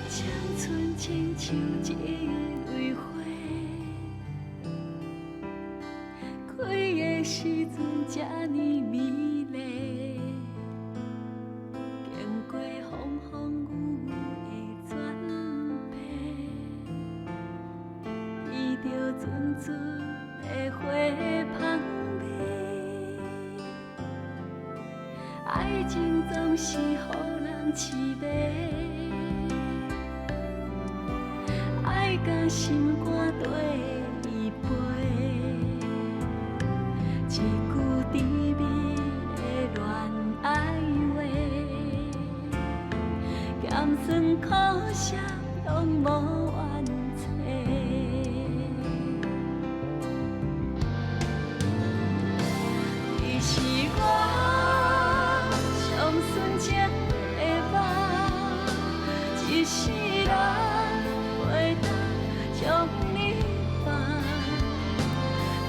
青春亲像一蕊花，开的时阵这呢美丽，经过风风雨雨的转变，闻着阵阵的花香味，爱情总是予人痴迷。爱甲心肝底依背，一句甜蜜的恋爱话，咸酸苦涩拢无怨猜。你是我上纯情的梦，一世人。将你放，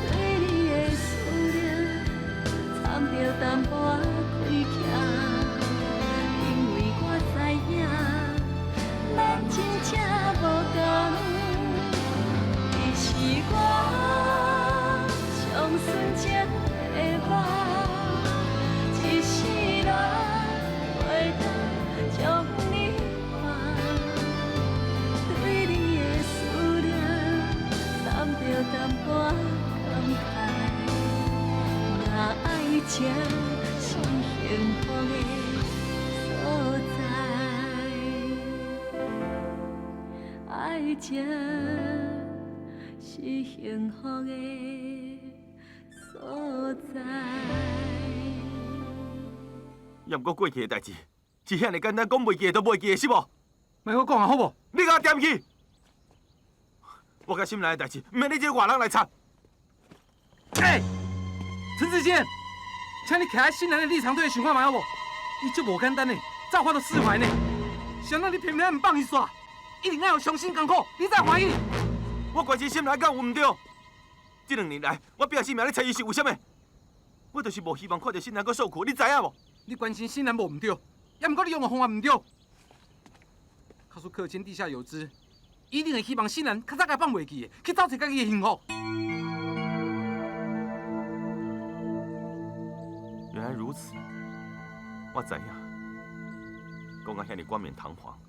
对你的思念掺着淡薄开腔，因为我知影，咱真正无同。你是我上纯情的梦，一世人袂当将你放，对你的思念。掺着淡薄感慨，若爱情是幸福的所在，爱情是幸福的所在。也毋过过去的代志，是遐尼简单，讲袂记就袂记的是无？莫我讲啊，好无？你甲我点去！我甲心内的代志，毋免你这个外人来插。哎，陈志坚，请你徛在新人的立场对伊想看卖好无？伊足无简单呢，造化都释怀呢。想到你偏偏唔放伊煞，一定要有伤心艰苦，你才怀疑。我关心心内敢有毋对？这2年来，我拼性命咧找伊是为虾米？我就是无希望看到心内搁受苦，你知影无？你关心新人无唔对，也毋过你用的方法唔对。告诉课前地下有知。一定会希望新人较早甲放袂记的，去找一家己的幸福。原来如此，我知影。讲啊遐尼冠冕堂皇，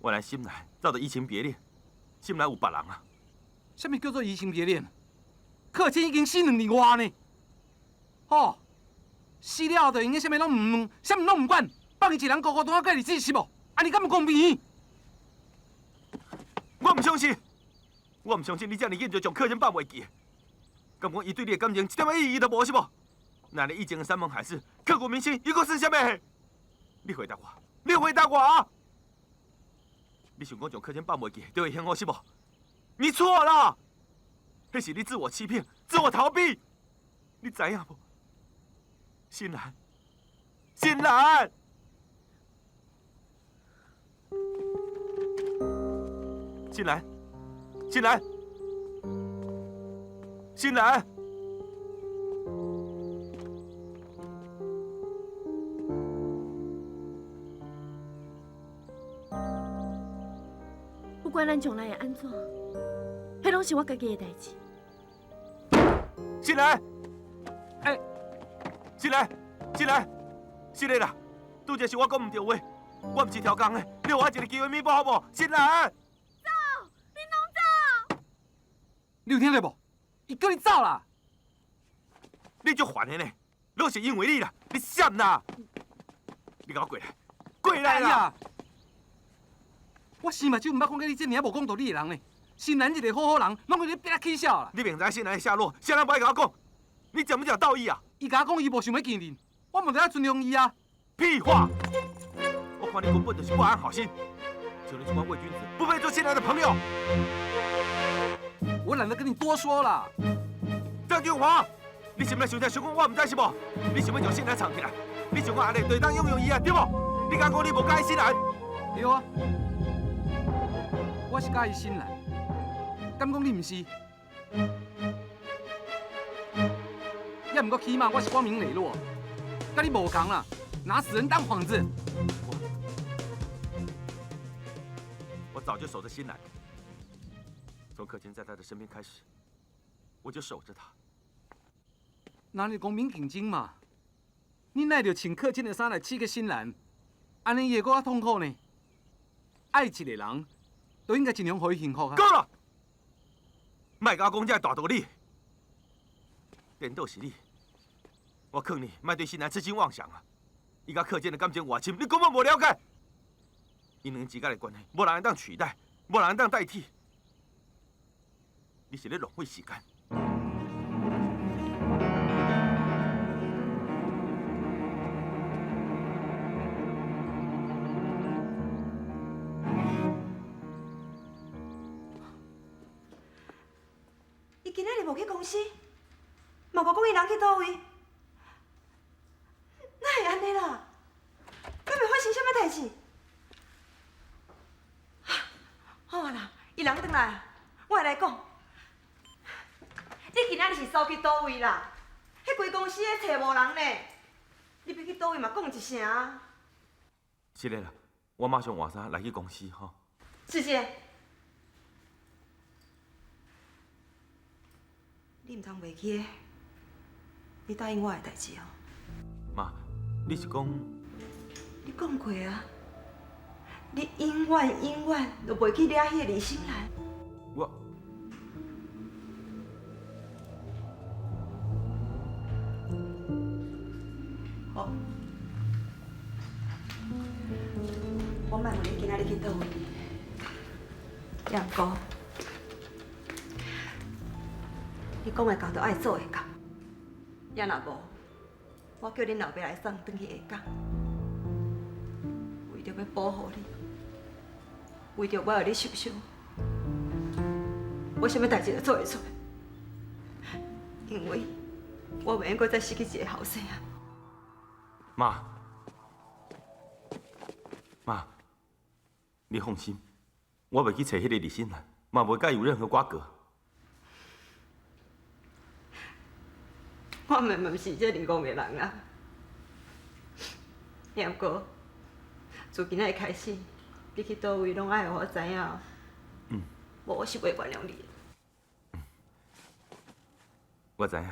原来心内早就移情别恋，心内有别人啊。什么叫做移情别恋？课前已经死2年外呢。哦，死了就应该什么拢唔问，什么拢唔管，放伊一人孤孤单单过日子是无？安尼敢唔公平？我唔相信，我唔相信你这么紧就将客人放袂记。敢讲伊对你的感情一点仔意义都无是无？那你以前的山盟海誓、刻骨铭心，又搁算什么？你回答我，你回答我啊！你想讲将客人放袂记就会幸福是无？你错了，那是你自我欺骗、自我逃避。你知影无？心兰，心兰。新兰，新兰，新兰，不管咱将来会安怎，迄拢是我家己的代志。新兰，哎，新兰，新兰，是的啦，拄则是我讲唔对话，我唔是挑工的，你给我一个机会弥补好无？新兰。你有听到无？伊叫你走啦！你足烦的呢，拢是因为你啦，你闪啦！你给我过来，过来啦！我生嘛就唔捌看过你这尔无讲道理的人呢。新兰一个好人，拢给你逼他起笑啦！你明知新兰的下落，谁人不爱甲我讲？你讲不讲道义啊？伊甲我讲伊无想要见恁，我嘛得要尊重伊啊！屁话！我看你根本就是不安好心，就你这般伪君子，不配做新兰的朋友。我懒得跟你多说了。张俊华，你是不是想想讲我唔知是无？你想要将新兰藏起来？你想讲安尼对当拥有伊啊，对无？你敢讲你无介意新兰？对啊，我是介意新兰，敢讲你唔是？也唔过起码我是光明磊落，跟你无同啦，拿死人当幌子。我早就守着新兰，从可谦在他的身边开始，我就守着他。那你讲闵景晶嘛？你奈着穿客卿的衫来刺激新兰，安尼伊会搁较痛苦呢。爱一个人，都应该尽量互伊幸福啊。够了！卖甲我讲这大道理，颠倒是你。我劝你莫对新兰痴心妄想啊！伊甲客谦的感情偌深，你根本无了解。因两之间的关系，无人能当取代，无人能当代替。你是咧浪费时间。伊今仔日无去公司，嘛无讲伊人去倒位，哪会安尼啦？敢袂发生啥物代志？好啊啦，伊人转来，我会来讲。你今仔日是走去倒位啦？迄规公司咧找无人呢，你要去倒位嘛讲一声啊。是的啦，我马上换衫来去公司吼。志杰，你唔通袂记的，你答应我的代志哦。妈，你是讲？你讲过啊，你永远都袂去惹迄个李心兰。我好，我莫问你今仔日去倒位，也毋过，你讲的工都爱做的工，也若无，我叫恁老爸来送转去下岗。为着要保护你，为着我让你受伤，我啥物代志都做会出来，因为我袂用搁再失去一个后生啊！妈，你放心，我袂去找迄个李心兰，嘛袂甲伊有任何瓜葛。我明明是这灵光的人啊，也毋过。自今仔日开始，你去倒位拢爱互我知影哦。无我是袂原谅你的。我知影，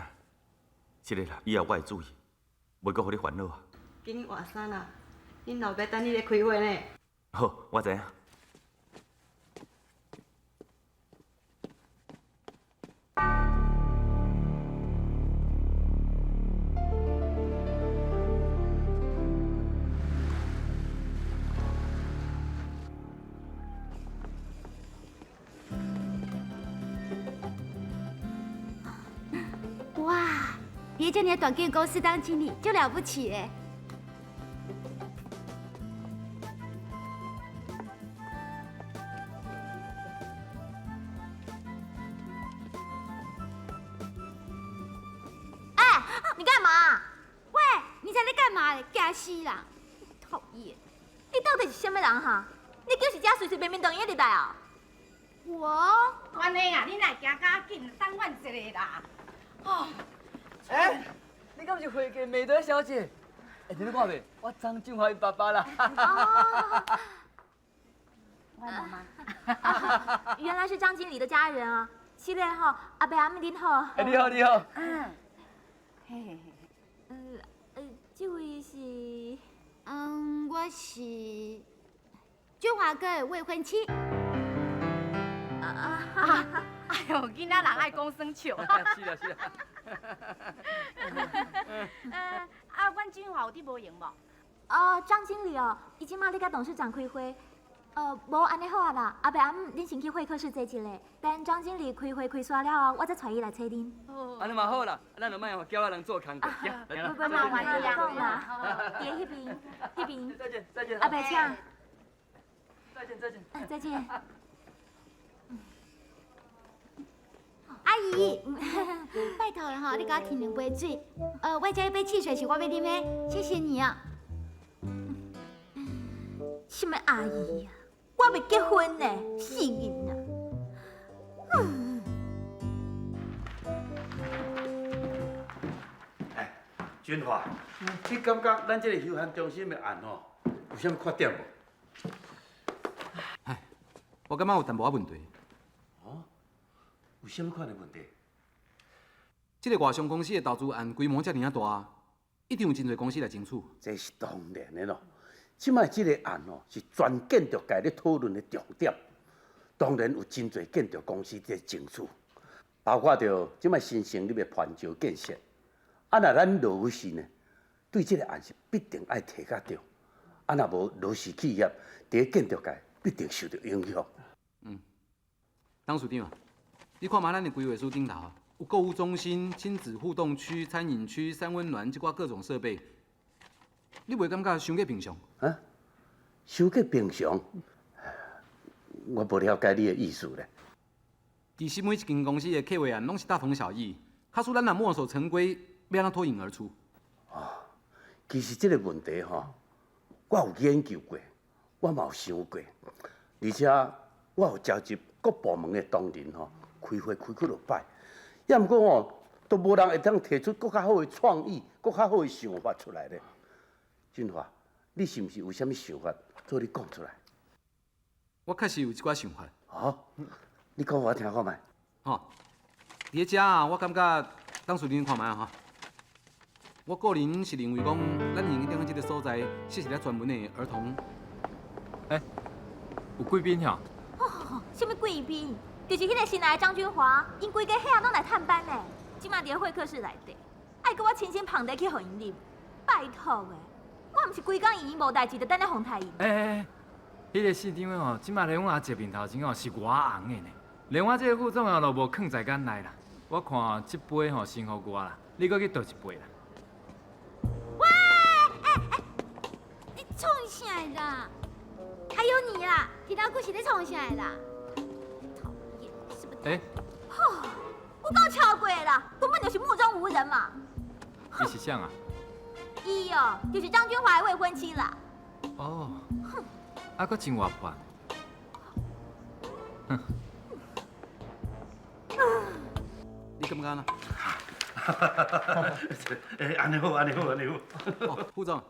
是的啦，以后我会注意，袂搁互你烦恼啊。今日换衫啦，恁老爸等你咧开会呢。好，我知影。哇，你在你的短见公司当经理，就了不起哎！哎，你干嘛？喂，你在干嘛？假死啦！讨厌！你到底是什么人哈？你就是这随随便便当伊入来啊？我？安尼啊，你来行较紧，等阮一下啦。哦，哎，你敢是会计美德小姐？哎，你看未？我张俊华伊爸爸啦。哦，我妈妈。原来是张经理的家人啊！是嘞吼，阿伯阿姆您好。哎，你好，你好。嘿嘿嘿。这位是？我是俊华哥的未婚妻。哎呦，囡仔人爱讲算笑。是啦是啦。阮俊华有伫无闲无？张经理哦，伊即马咧甲董事长开会。无安尼好啊啦，阿伯阿姆，恁先去会客室坐一下，等张经理开会开煞了后，我再带伊来找恁。安尼嘛好啦，咱就莫互叫人做工作。不麻烦你讲啦，伫迄边，迄边。再见再见。阿伯请。再见再见。再见。阿姨，拜托了哈，你给我添两杯水。我这一杯汽水是我要啉的，谢谢你啊。什么阿姨啊？我未结婚呢，死人啊！君华，你感觉咱这个休闲中心的案吼，有啥物缺点无？我感觉有淡薄仔问题。哦，有啥物款的问题？这个外商公司的投资案规模遮尔啊大，一定有真侪公司来争取。这是当然的咯。即摆这个案吼是全建筑界咧讨论的重点，当然有真侪建筑公司在争取，包括着即摆新成立的环球建设。啊，若咱罗氏呢，对这个案是必定爱提较着。啊，若无罗氏企业伫建筑界必定受到影响。董事长，你看嘛，咱的规划书顶头有购物中心、亲子互动区、餐饮区、三温暖，即挂各种设备，你袂感觉伤过平常？啊，伤过平常，我无了解你的意思咧。其实每一间公司的客户案拢是大同小异，假使咱若墨守成规，要安怎脱颖而出？其实这个问题吼，我有研究过，我嘛有想过，而且我有召集各部门的同仁吼，开会开几落摆，也毋过吼，都无人会当提出更较好的创意、更较好的想法出来咧。俊华，你是毋是有啥物想法，做你讲出来？我确实有一寡想法。哦，你讲我听看觅。吼，伫咧遮啊，我感觉董事长看觅啊吼。我个人是认为讲，咱应该踮即个所在设一个专门的儿童。有贵宾吼？什么贵宾？就是迄个新来的张君华，因规家遐拢来探班呢。即马伫咧会客室内底，爱甲我清清捧茶去互因啉，拜托的，我毋是规工伊无代志，就等咧哄抬伊。迄个市长吼，即马连我阿姐面头前吼是我红的呢，连我这个副总啊都无囥在眼内啦。我看这杯吼先互我啦，你搁去倒一杯啦。你创啥啦？还有你啦，听到故事在创啥啦？讨厌，是不是？我够超过啦，根本就是目中无人嘛。你是啥啊？伊哦，就是张君华的未婚妻啦。哦，啊，搁真活泼。你感觉呢？安尼好，安尼好，安尼好。哦，副总，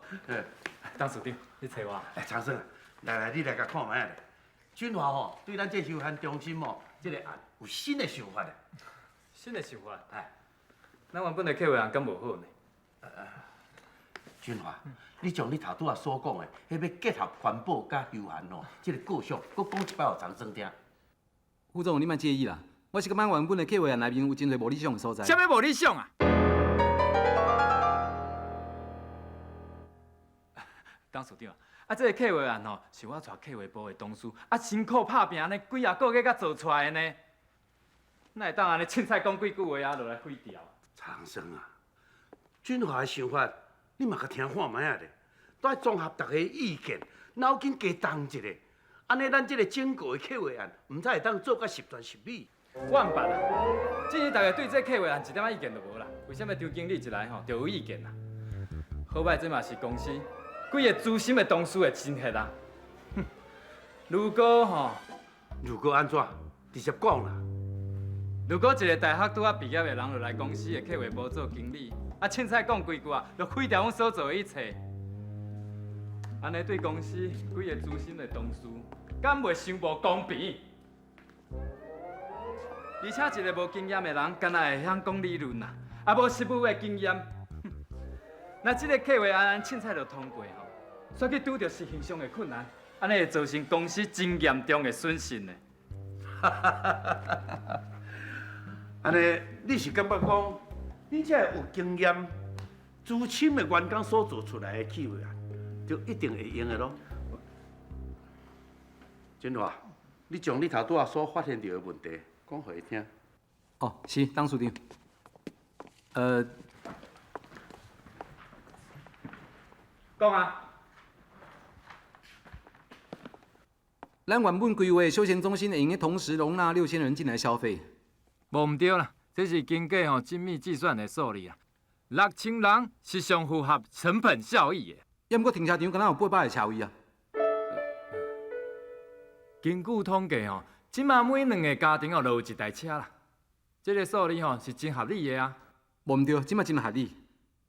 董事长，你找我？长生，来，你来甲看觅咧。俊华吼，对咱这休闲中心吼，这个案有新的想法咧。新的想法，咱原本的客户人敢无好呢？俊华，你将你头拄仔所讲的，迄要结合环保甲休闲吼，这个构想，搁讲一摆互长生听。副总，你莫介意啦。我是感觉原本的客户案内面有真侪无理想的所在。啥物无理想啊？董事长，这个客户案吼，是我带客户部的同事，辛苦打拼呢，几啊个月才做出来的呢。哪会当安尼凊彩讲几句话啊，落来废掉？长生啊，俊华的想法，你嘛甲听看觅啊咧，都爱综合大家的意见，脑筋加动一下，安尼咱这个整个的客户案，毋才会当做甲十全十美。我毋捌啦，至于大家对这客户案一点仔意见都无啦。为什么张经理一来吼就有意见啦？好歹这嘛是公司几个资深的同事的心血啦。如果如果安怎？直接讲啦。如果一个大学拄仔毕业的人落来公司的客户部做经理，凊彩讲几句啊，就毁掉阮所做的一切，安尼对公司几个资深的同事，敢袂伤无公平？而且一个无经验的人，敢若会晓讲理论啊，也无实务的经验。那这个客户安凊彩就通过吼，却去拄着实行上的困难，安尼会造成公司真严重的损失呢。安尼，你是感觉讲，你这有经验、资深的员工所做出来的企划案，就一定会用的咯？俊华，你将你头拄仔所发现到的问题讲互伊听。哦，是董事长。讲啊！咱原本规划的休闲中心会用同时容纳6000人进来消费。无毋对啦，这是经过精密计算的数字啊，6000人是上符合成本效益的。也毋过停车场敢若有800个车位啊。根据统计吼，即马每2个家庭都有1台车啦，这个数字吼是真合理的啊。无毋对，即马真合理，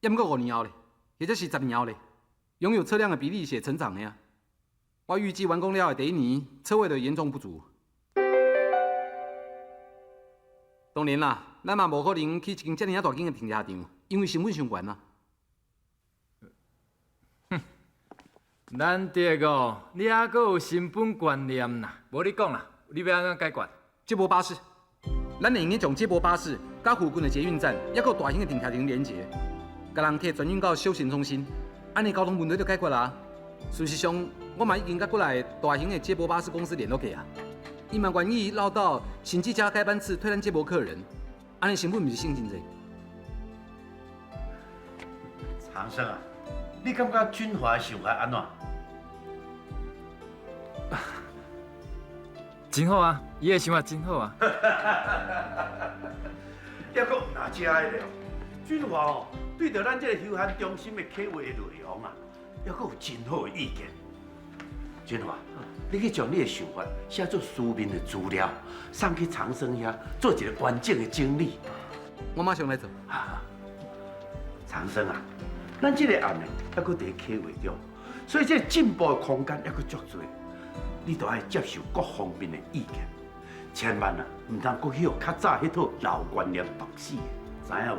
延过5年后咧，或者是10年后咧，拥有车辆的比例是会成长的呀。我预计完工了的第1年，车位就严重不足。当然啦，咱嘛无可能去一间遮尔大间的停车场，因为成本伤悬啊。难得哦，你还阁有成本观念呐？无你讲啦，你要安怎解决？接驳巴士，咱会用去将接驳巴士甲附近的捷运站，抑阁大型的停车场连接，甲人客转运到休闲中心，安尼交通问题就解决啦。事实上，我嘛已经甲过来大型的接驳巴士公司联络过啊，伊嘛愿意绕道甚至加开班次推咱接驳客人，安尼成本毋是省真济。长生啊，你感觉俊华的想法安怎？真好啊，伊的想法真好啊。抑阁哪遮的了？俊华哦，对着咱这个休闲中心的企划的内容啊，抑阁有真好的意见。俊华，你去将你的想法写作书面的资料，送去长生遐，做一个完整的整理。我马上来做。长生啊，咱这个案呢，抑阁伫企划中，所以这进步的空间抑阁足多。你都爱接受各方面的意见，千万啊，唔通搁许较早迄套老观念绑死，知影无？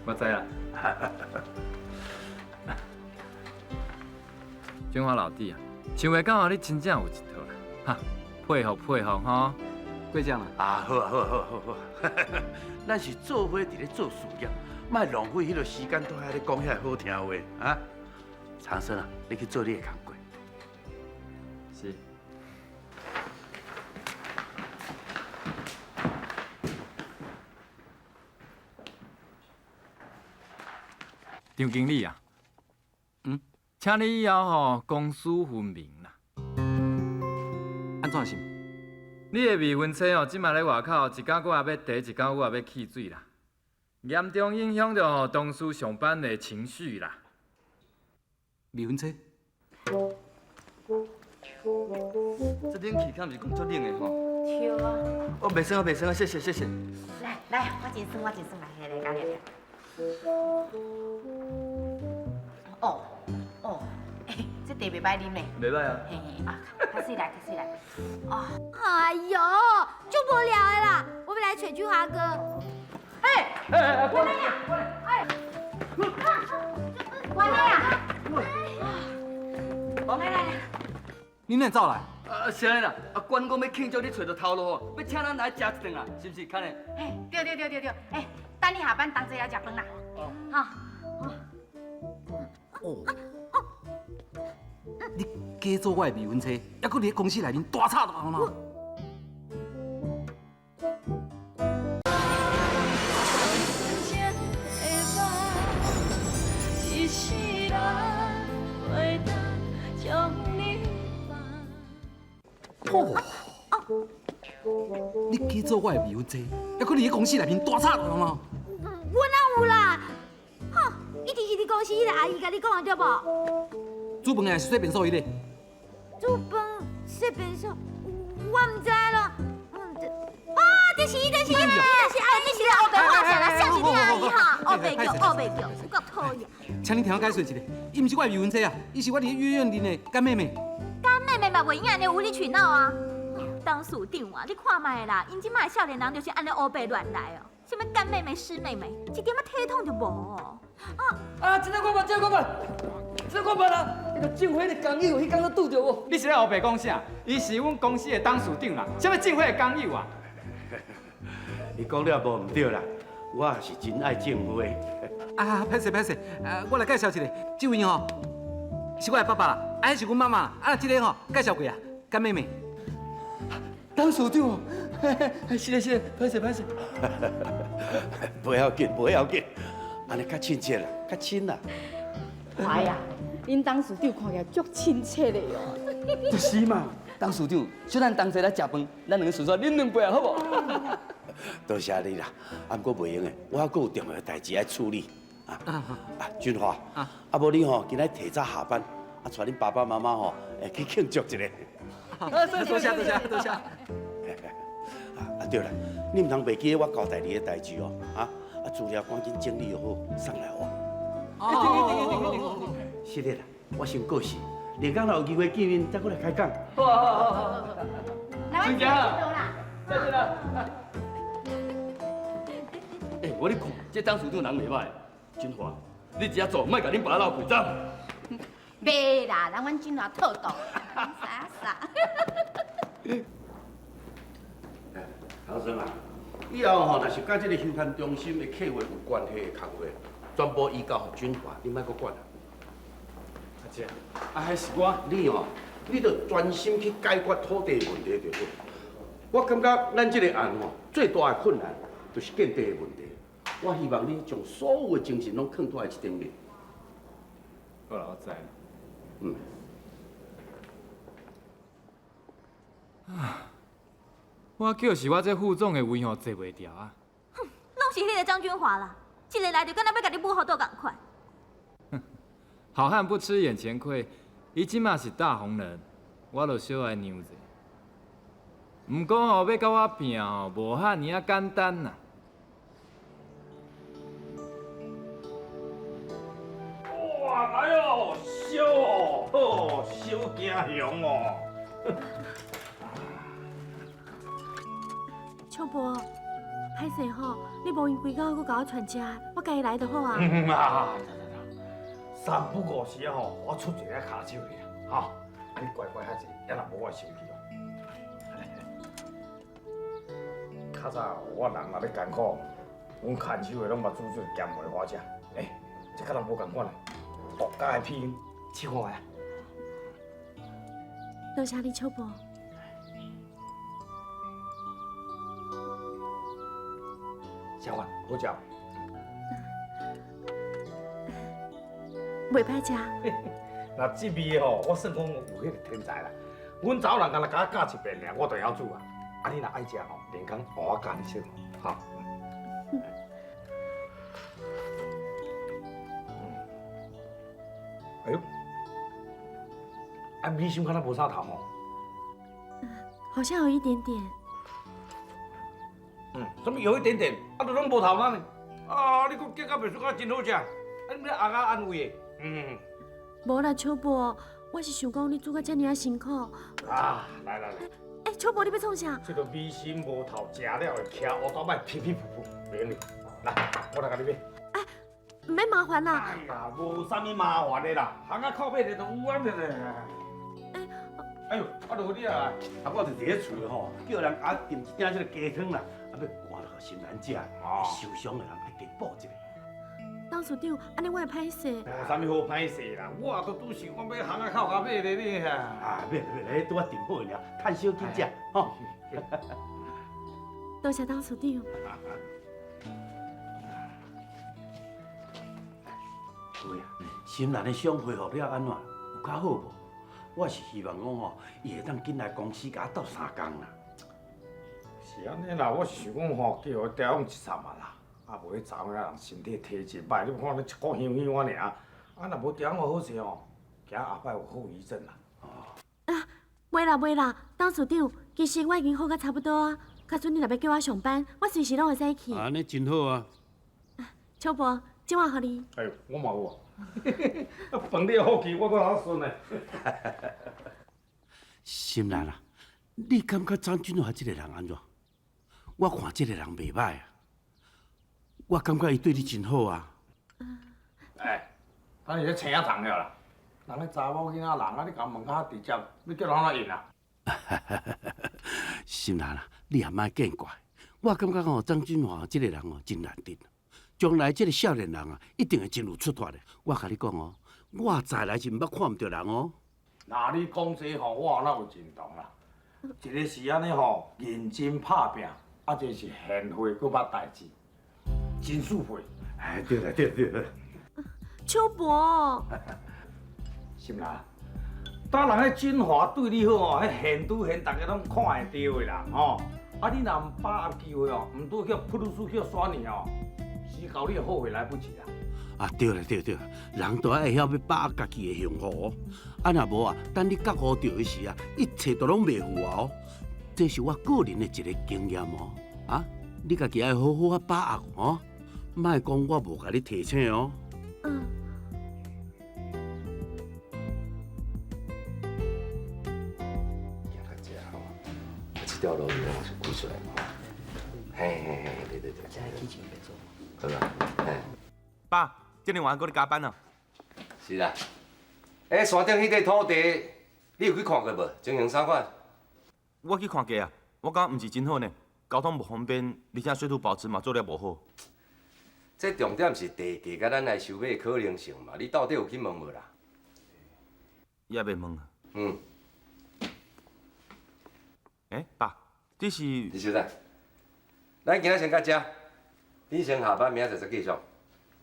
我知啦。俊华老弟啊，想袂到你真正有一套啦，哈，佩服佩服吼。过奖啦。啊，好啊，好啊，好啊，好啊！咱是做伙伫咧做事业，莫浪费迄个时间都喺咧讲遐好听话啊！长生啊，你去做你的工作。是。张经理啊，请你以后吼公私分明啦。安怎是？你的未婚妻哦，即马咧外口，一天我也要茶，一天我也要汽水啦，严重影响着吼同事上班的情绪啦。未婚妻？这冷气敢毋是讲足冷的吼？对啊。哦，袂酸啊，袂酸啊，谢谢谢谢。来来，我真酸，我真酸，来来，来来。哦哦，这茶袂歹啉嘞。袂歹啊。嘿嘿啊，开水来，开水来。哦，哎呦，就无聊的啦！我们来劝俊华哥。哎，过来，关来呀！来来来，你哪走来？是安尼啦，关公要庆祝你找到头路吼，要请咱来食一顿啊，是不是？看嘞。嘿，对，等你下班同齐来食饭啦。哦。好。你假做我的未婚妻，还搁伫公司内面大吵大闹。你假做我的未婚妻，还搁伫公司内面大吵大闹。我哪有啦？哼，一定是你公司迄个阿姨甲你讲的对无？煮饭的是洗便所伊咧。煮饭洗便所，我唔知咯。就是伊，就是阿姨，你是黑白画像啦，像是你阿姨哈，黑白叫，黑白叫，有够讨厌。请你听我解说一下，伊毋是我的未婚妻啊，伊是我伫医院里的干妹妹。干妹妹嘛袂用安尼无理取闹啊！当属长啊，你看卖啦，因即卖少年人就是安尼黑白乱来哦。什么干妹妹、师妹妹，一点仔体统就无哦。这个我捌，这个我捌，这个我捌啦。那个政委的工友，迄天都拄着我。你是咧后白讲啥？伊是阮公司的董事长啦，什么政府的工友啊？你讲了无唔对啦，我也是真爱政府的。歹势，我来介绍一下，这位吼是我的爸爸啦，迄是阮妈妈，这个吼介绍过啊，干妹妹。董事长哦，是咧，歹势。不要紧，安尼较亲切啦，较亲啦。哎呀，恁董事长看起来足亲切的哟。就是嘛，董事长，小咱同齐来食饭，咱两个顺续啉两杯啊，好无？多谢你啦，不过袂用的，我还阁有重要的代志要处理。俊华，无你吼，今仔提早下班，带恁爸爸妈妈吼，去庆祝一下。多谢。对了，你唔通袂记我交代你的代志哦，资料赶紧整理好送来我。哦，是的啦，我先过世，下工若有机会见面，再过来开讲。好，来，我们啦。再见了。我咧看，这张书长人袂歹，金华，你只要做，莫甲恁爸老开走。袂啦，人阮金华套道，傻傻。唐生啊，以后吼，若是甲这个休刊中心的客户有关系的工作，全部移交给军华，你莫阁管啊。阿姐，还是我。你哦，你着专心去解决土地的问题就好。我感觉咱这个案吼，最大的困难就是建地的问题。我希望你将所有的精神拢放在这顶面。好啦，我知。嗯。我就是我这副总的位吼坐袂牢啊。哼，拢是迄个张君华啦，一个来就敢若要甲你母后倒共款。好汉不吃眼前亏，伊即马是大红人，我著小爱让者。毋过吼，要甲我拼吼，无遐尔啊简单呐。哇，来哦，烧哦，好，烧惊香哦。秋伯，歹势吼，你无用规工佫甲我传食，我家己来就好啊。三不五时吼，我出一个骹手尔，吼，你乖乖遐济，也若无我生气哦。较早我人若咧艰苦，阮牵手的拢目煮水咸袂好食，这较人无共款嘞，独家的屁试看下。多谢你，秋伯。小饭好食。袂歹食。那这味吼，我算讲有迄个天才啦。阮查某人敢若甲我教一遍尔，我就晓煮啊。啊，你若爱食吼，连工换我教你食，哈。哎呦，啊，米香敢若无啥头吼。好像有一点点。什么有一点点，啊，都拢无头呢。啊，你讲结果袂出甲真好食，啊，你阿甲安慰的。无啦，秋伯，我是想讲你煮甲遮尔啊辛苦。啊，来。秋伯，你要创啥？这个米心无头，食了会徛乌倒摆皮皮噗噗，免你。来，我来甲你买。唔免麻烦啦。哎呀，无啥物麻烦的啦，行啊靠买的都有啊，哎呦，啊，就你啊，我就伫咧厝吼，叫人啊炖一鼎这个鸡汤啦，啊要寒了给新人食，受伤的人爱加补一下。董事长，安尼我会歹势。无啥物好歹势啦，我都拄想我要行啊靠甲买的你啊。啊，买，拄啊炖好了，趁小紧食，吼。多谢董事长。对啊，新人的伤恢复了安怎？有较好无？我是希望讲吼，伊会当紧来公司甲我斗3工啦。是安尼啦，我是想讲吼，叫我调用1站啊啦，啊无迄查某仔人身体体质歹，你看你一股香香我尔，啊若无调用好势吼，惊后摆有后遗症啦。啊，袂啦，董事长，其实我已经好甲差不多啊。较准你若要叫我上班，我随时拢会使去。安尼真好啊。秋伯，今晚互你。哎呦，我嘛有啊。饭你好去，我搁好顺呢。心兰啊，你感觉张俊华这个人安怎？我看这个人袂歹啊，我感觉伊对你真好啊。哎，啊你咧青啊糖了啦？人咧查某囡仔人啊，你甲问较直接，你叫人哪应啊？心兰啊，你也莫见怪，我感觉吼张俊华这个人哦真难得。将来这个少年人啊，一定会真有出头的。我甲你讲哦，我再来是毋捌看唔到人哦。那你讲这吼，我哪有认同啦？一个是安尼吼，认真拍拼，啊，一个是贤惠搁捌代志，真淑惠。哎，对了。秋伯，心啦，当人迄俊华对你好哦，迄贤拄贤，大家拢看会到的啦，吼。啊，你若唔把握机会哦，唔拄叫普鲁斯叫选你哦。死到你后悔来不及啦！啊，对了，人都爱晓要把握家己的幸福哦。啊，若无啊，等你觉悟到的时啊，一切都拢袂负哦。这是我个人的一个经验哦。啊，你家己爱好好啊把握哦。莫讲我无甲你提醒哦。嗯。行较正吼，这条路是开出来吼。嘿，对。这起钱袂做。好啊，嘿。爸，今日晚上搁咧加班呢。是啦。山顶迄块土地，你有去看过无？经营啥款？我去看过啊，我感觉毋是真好呢，交通无方便，而且水土保持嘛做了无好。这重点是地价甲咱来收买的可能性嘛，你到底有去问无啦？也袂问啊。嗯。爸，这是。你小子，咱今仔先到这，你先下班，明仔再继续。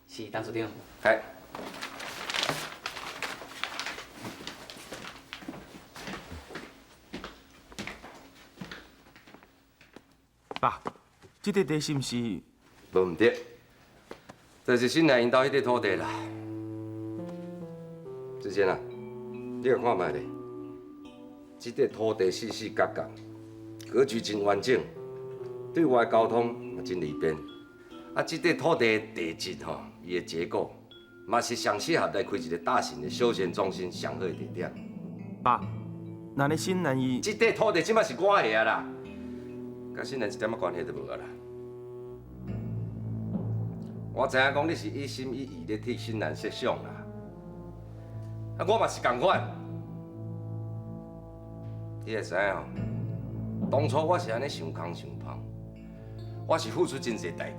是，陈处长。係。爸，这块地是毋是？无毋对，就是新来因兜迄块土地啦。之前啊，你来看卖咧，这块土地四四角角，格局真完整，对外交通也真利便。啊，这块土地的地质吼，伊的结构，嘛是上适合来开一个大型的休闲中心上好的地点。爸，那你新南伊？这块土地即摆是我的啊啦。甲新人一点仔关系都无啊啦！我知影讲你是一心一意咧替新人设想啦，啊，我嘛是同款。你会知影吼，当初我是安尼想空想胖，我是付出真侪代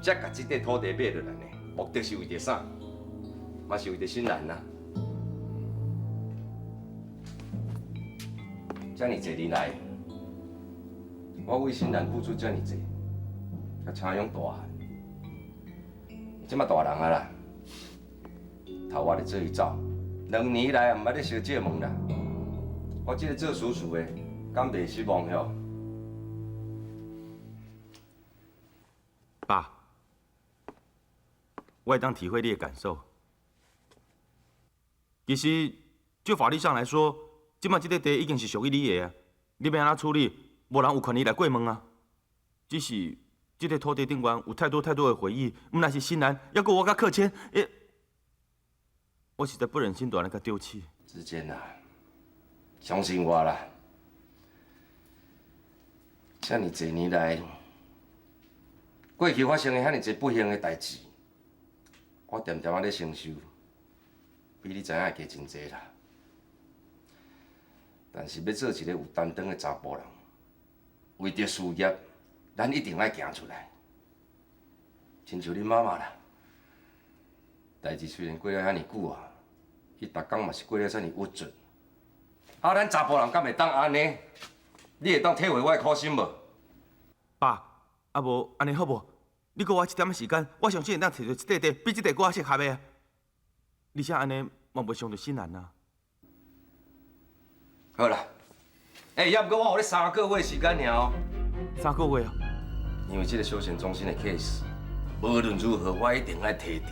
价，才甲这块土地买落来呢。目的是为着啥？嘛是为着新人啦。遮尔侪年来。我为新人付出遮尔济，甲请养大汉，即马大人啊啦，头我咧做伊走，2年来也毋捌咧烧借问啦。我即个做叔叔的，敢袂失望哟？爸，我会当体会你的感受。其实，就法律上来说，即马这块地已经是属于你的啊，你要安怎处理？无人有权利来过问啊！只是这块土地顶端有太多的回忆，毋但是新人，还阁我甲客谦，我实在不忍心让人甲丢弃。之间啊，相信我啦，遮尔侪年来，过去发生的遐尼侪不幸的代志，我点点仔咧承受，比你知影的加真侪啦。但是要做一个有担当的查甫人。为着事业，咱一定要行出来。亲像恁妈妈啦，代志虽然过了遐尼久啊，伊逐工嘛是过了遮尔郁卒。啊，咱查甫人敢会当安尼？你会当体会我的苦心无？爸，啊无安尼好无？你给我一点仔时间，我相信会当摕到这块地，比这块更适合的啊。而且安尼嘛袂伤着新人啊。好啦。也毋过我互你3个月时间尔哦。3个月啊？因为这个休闲中心的 case， 无论如何我一定要摕到。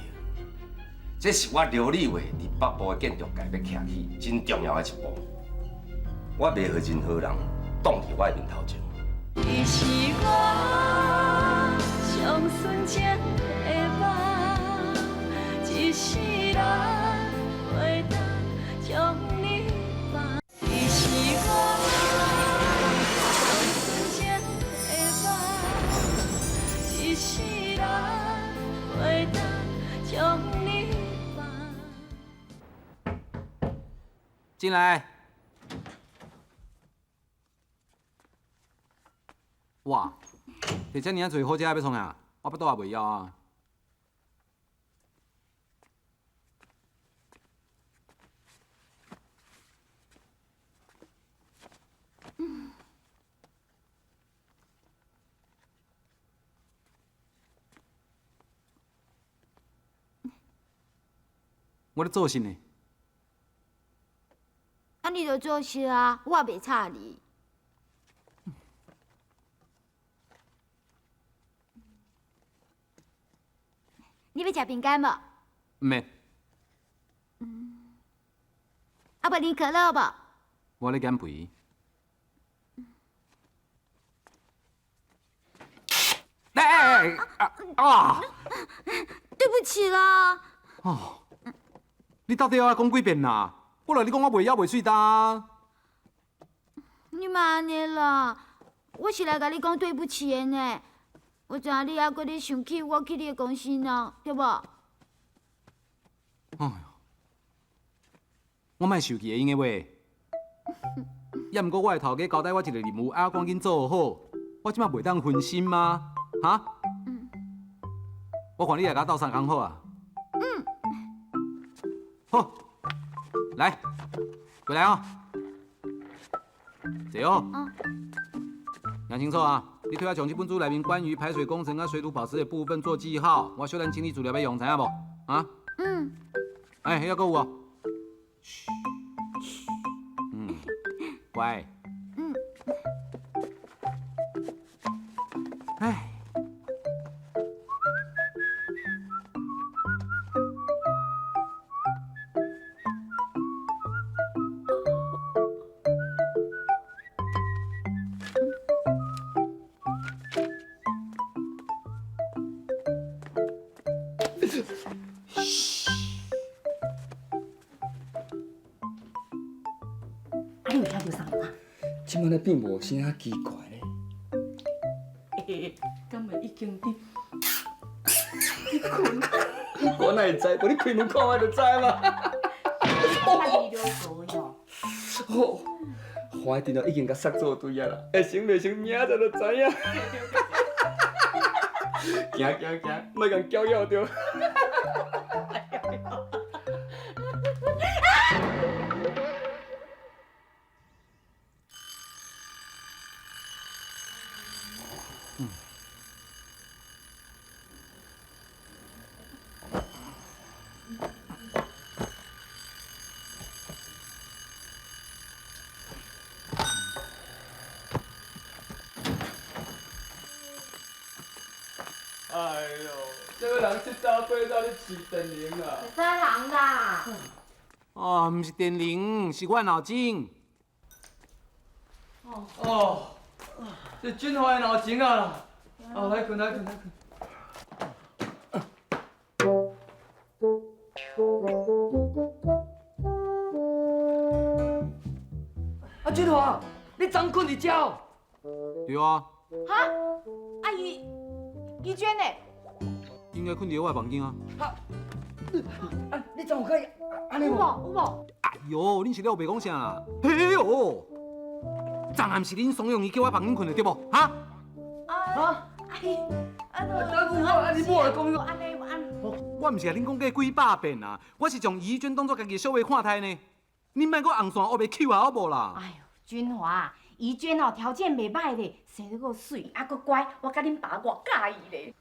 这是我刘立伟伫北部的建筑界要徛起真重要的一步。我袂互任何人挡伫我的面头前。你是我上纯情的梦，一世人袂当将你放。你是我。进来。哇，摕遮尔啊侪好食要创啊！我要倒也袂要啊。我咧做甚呢？啊，你就做事啊，我袂吵你。你要食饼干无？唔免。啊，无啉可乐无？我咧减肥。哎！不起啦。哦，你到底要讲几遍啦？我来你讲我袂枵袂水哒。你莫安尼啦，我是来甲你讲对不起的呢。我知影你还搁咧想起我去你的公司呢，对无？哎呦，我莫受气因的话，也毋过我的头家交代我一个任务，要赶紧做好，我即马袂当分心吗？哈？我看你来甲我斗相共好啊。好，来，过来哦，坐哦。听清楚啊！你退下将这本书内面关于排水工程啊、水土保持的部分做记号。我小等清理资料要用，知影无？啊？哎，还要购物哦。嘘。乖。哎。你有听到啥吗？即摆咧变无啥奇怪咧。敢会已经伫我哪会知？无你开门看我就知嘛。太二了高哟。好，花的电脑已经甲塞做对啊啦，会成袂成明仔载就知影。行，莫共搅扰着。哎呦，这个人七早八早咧饲电铃啊！啥人啦？哦，毋是电铃，是我脑筋。哦，这俊华的脑筋啊啦！哦，来困。啊，俊华，你昨困伫遮哦？对啊，哈？阿姨，怡娟呢？应该困伫我的房间啊。啊，你怎有可以安尼无？有无？哎呦，恁是了白讲啥啦？嘿哟，昨暗是恁怂恿伊叫我房间困的对无？哈？啊？哎，你莫来讲安尼安。我毋是甲恁讲过几百遍啦，我是将怡娟当作家己的小话看待呢。恁莫搁红线黑白扣啊，好无啦？哎呦，君华，怡娟哦条件袂歹咧，生得阁水，还阁乖，我甲恁爸我介意咧。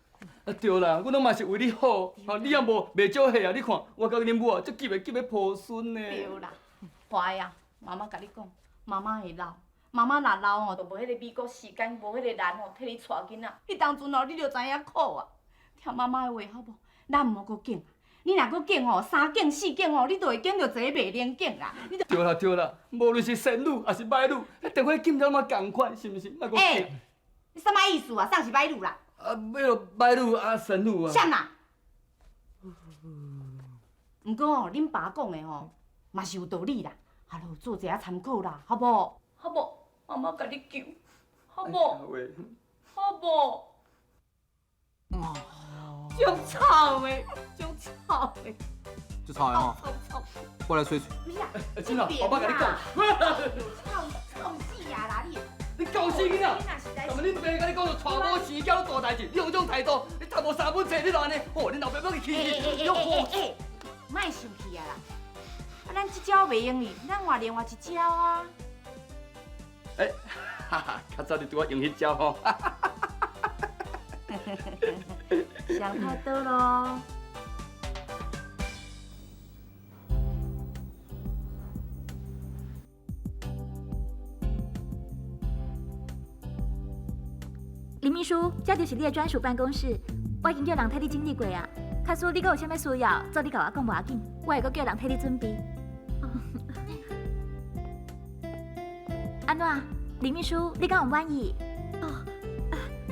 啊对啦，我拢嘛是为你好，吼你也无袂少岁啊！你看我甲恁母啊，足急要抱孙呢。对啦，乖啊，妈妈甲你讲，妈妈会老，妈妈若老吼，就无迄个美国时间，无迄个人吼替你带囡仔。迄当阵吼，你就知影苦啊。听妈妈的话好无？咱毋好阁拣，你若阁拣吼，3拣4拣吼，你就会拣到一个袂灵拣啦。对啦，无论是善女还是歹女，迄电话拣了嘛共款，是毋是？莫阁拣。你什么意思啊？啥是歹女啦？啊，要歹女啊，善女啊。啥啦？毋过吼，恁爸讲的吼，嘛是有道理啦，啊，就做一下参考啦，好无？好无？妈妈甲你求，好无？好无？种臭的，种臭的，就吵的吼，我来吹。你啊，真啊，爸爸甲你讲，臭死啊啦你！你搞死囡仔！咁么恁爸甲你讲，就娶某生囝都大代志，你有这种态度，你读无3本册，你就安尼，哦，恁老爸要去气死！莫生气啊啦！啊，咱这招袂用哩，咱换另外一招啊！哈哈，较早就对我用迄招吼。想太多咯。林秘书，这就是你的专属办公室，我已经叫人替你整理过啊。假使你阁有啥物需要，做你甲我讲无要紧，我会阁叫人替你准备。安怎？林秘书，你敢有满意？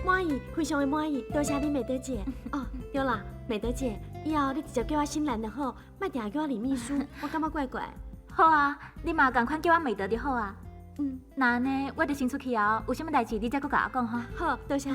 满意，非常的满意，多谢你美德姐。哦，对啦，美德姐，以后你直接叫我新兰就好，莫定叫我李秘书，我感觉怪怪。好啊，你嘛共款叫我美德就好啊。嗯，那安尼我就先出去哦，有啥物代志你再搁甲我讲哈。好，多谢。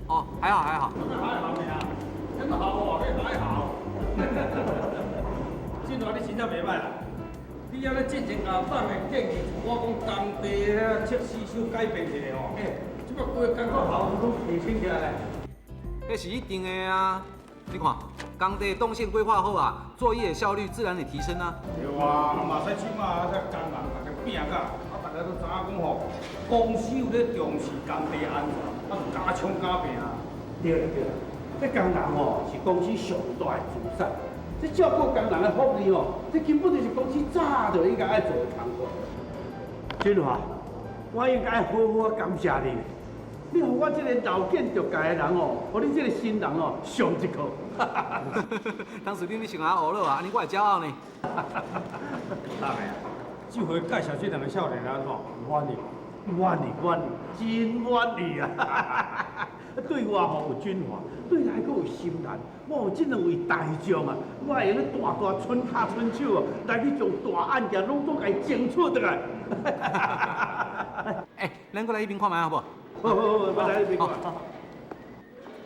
哦，还好还好。还好呀，真好哦，你还好。进来你真正袂歹啦。你啊咧进前阿爸的建议，我讲工地遐设施小改变一下哦。即摆规个工作效率拢提升起来咧。那是一定的啊！你看，工地动线规划好啊，作业效率自然会提升啊。对啊，嘛使起码才工人大家拼甲，大家都知影讲吼，公司有咧重视工地安全，加枪加拼啊。对啦对啦，这工人吼是公司上大的资产，这照顾工人的福利吼，这根本就是公司早就应该爱做的工作。俊华，我应该好好感谢你。你互我这个老建筑界的人哦，互你这个新人哦上一课。当时你想下学了啊，安尼我会骄傲呢。大个啊，这回介绍这两个少年人吼，满意，真满意啊！对我吼有俊华，对来阁有心兰，我有这两位大将啊，我会用咧大春脚春手哦，来去将大案件拢总甲伊争取得来。哎，咱过来迄边看卖好不好？好，我来迄边看。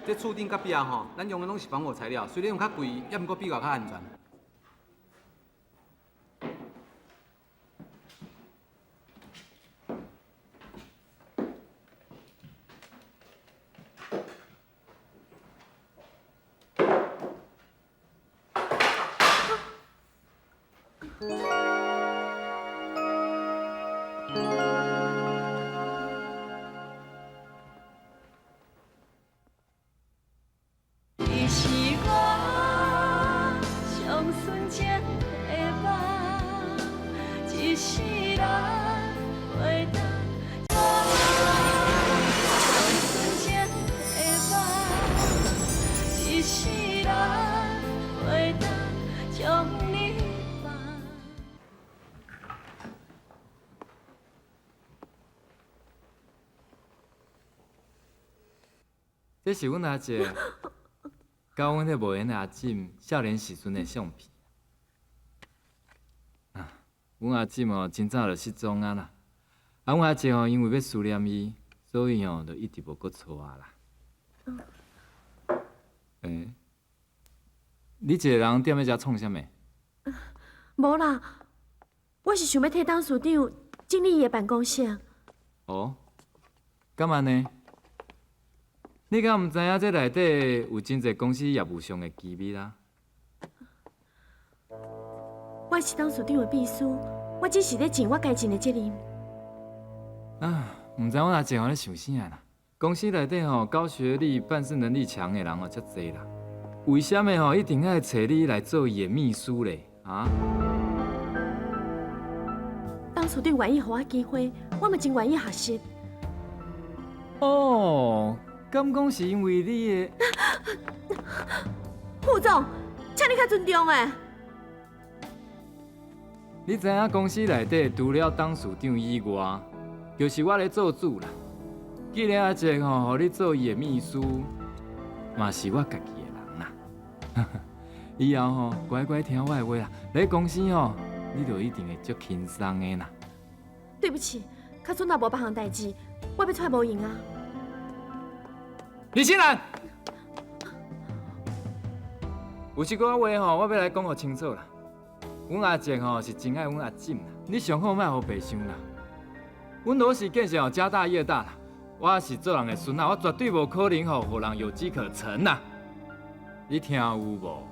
这厝顶甲壁啊吼，咱用的拢是防火材料，虽然用较贵，也毋过比较较安全。你是我上纯情的梦，一世人袂当上纯情的梦，一世人袂当将你放。这是阮阿姐交阮迄无缘的阿婶少年时阵的相片。啊，阮阿婶哦，真早就失踪啊啦。啊，阮阿姐哦，因为要思念伊，所以哦，就一直无搁娶啦。你一个人踮咧遮创啥物？无啦，我是想要替董事长整理伊的办公室。哦，干嘛呢？你敢毋知影这内底有真侪公司业务上的机密啦？我是董事长的秘书，我只是咧尽我该尽的责任。啊，毋知阮阿姐吼咧想啥啦？公司内底吼高学历、办事能力强的人哦，遮济啦。为什么吼一定爱找你来做伊的秘书咧？啊？董事长愿意给我机会，我嘛真愿意学习。哦。敢讲是因为你的副总，请你较尊重诶。你知影公司内底除了董事长以外，就是我咧做主啦。既然阿姐吼，互你做伊的秘书，嘛是我家己的人啦。以后吼，乖乖听我的话啦。来公司吼，你就一定会足轻松的啦。对不起，较准若无别项代志，我要出来无用啊。李欣然，有一个话吼，我要来讲互清楚啦。阮阿姐吼是真爱阮阿婶啦，你上好莫互白想啦。阮罗氏建设吼家大业大啦，我是做人的孙仔，我绝对无可能吼互人有机可乘啦。你听有无？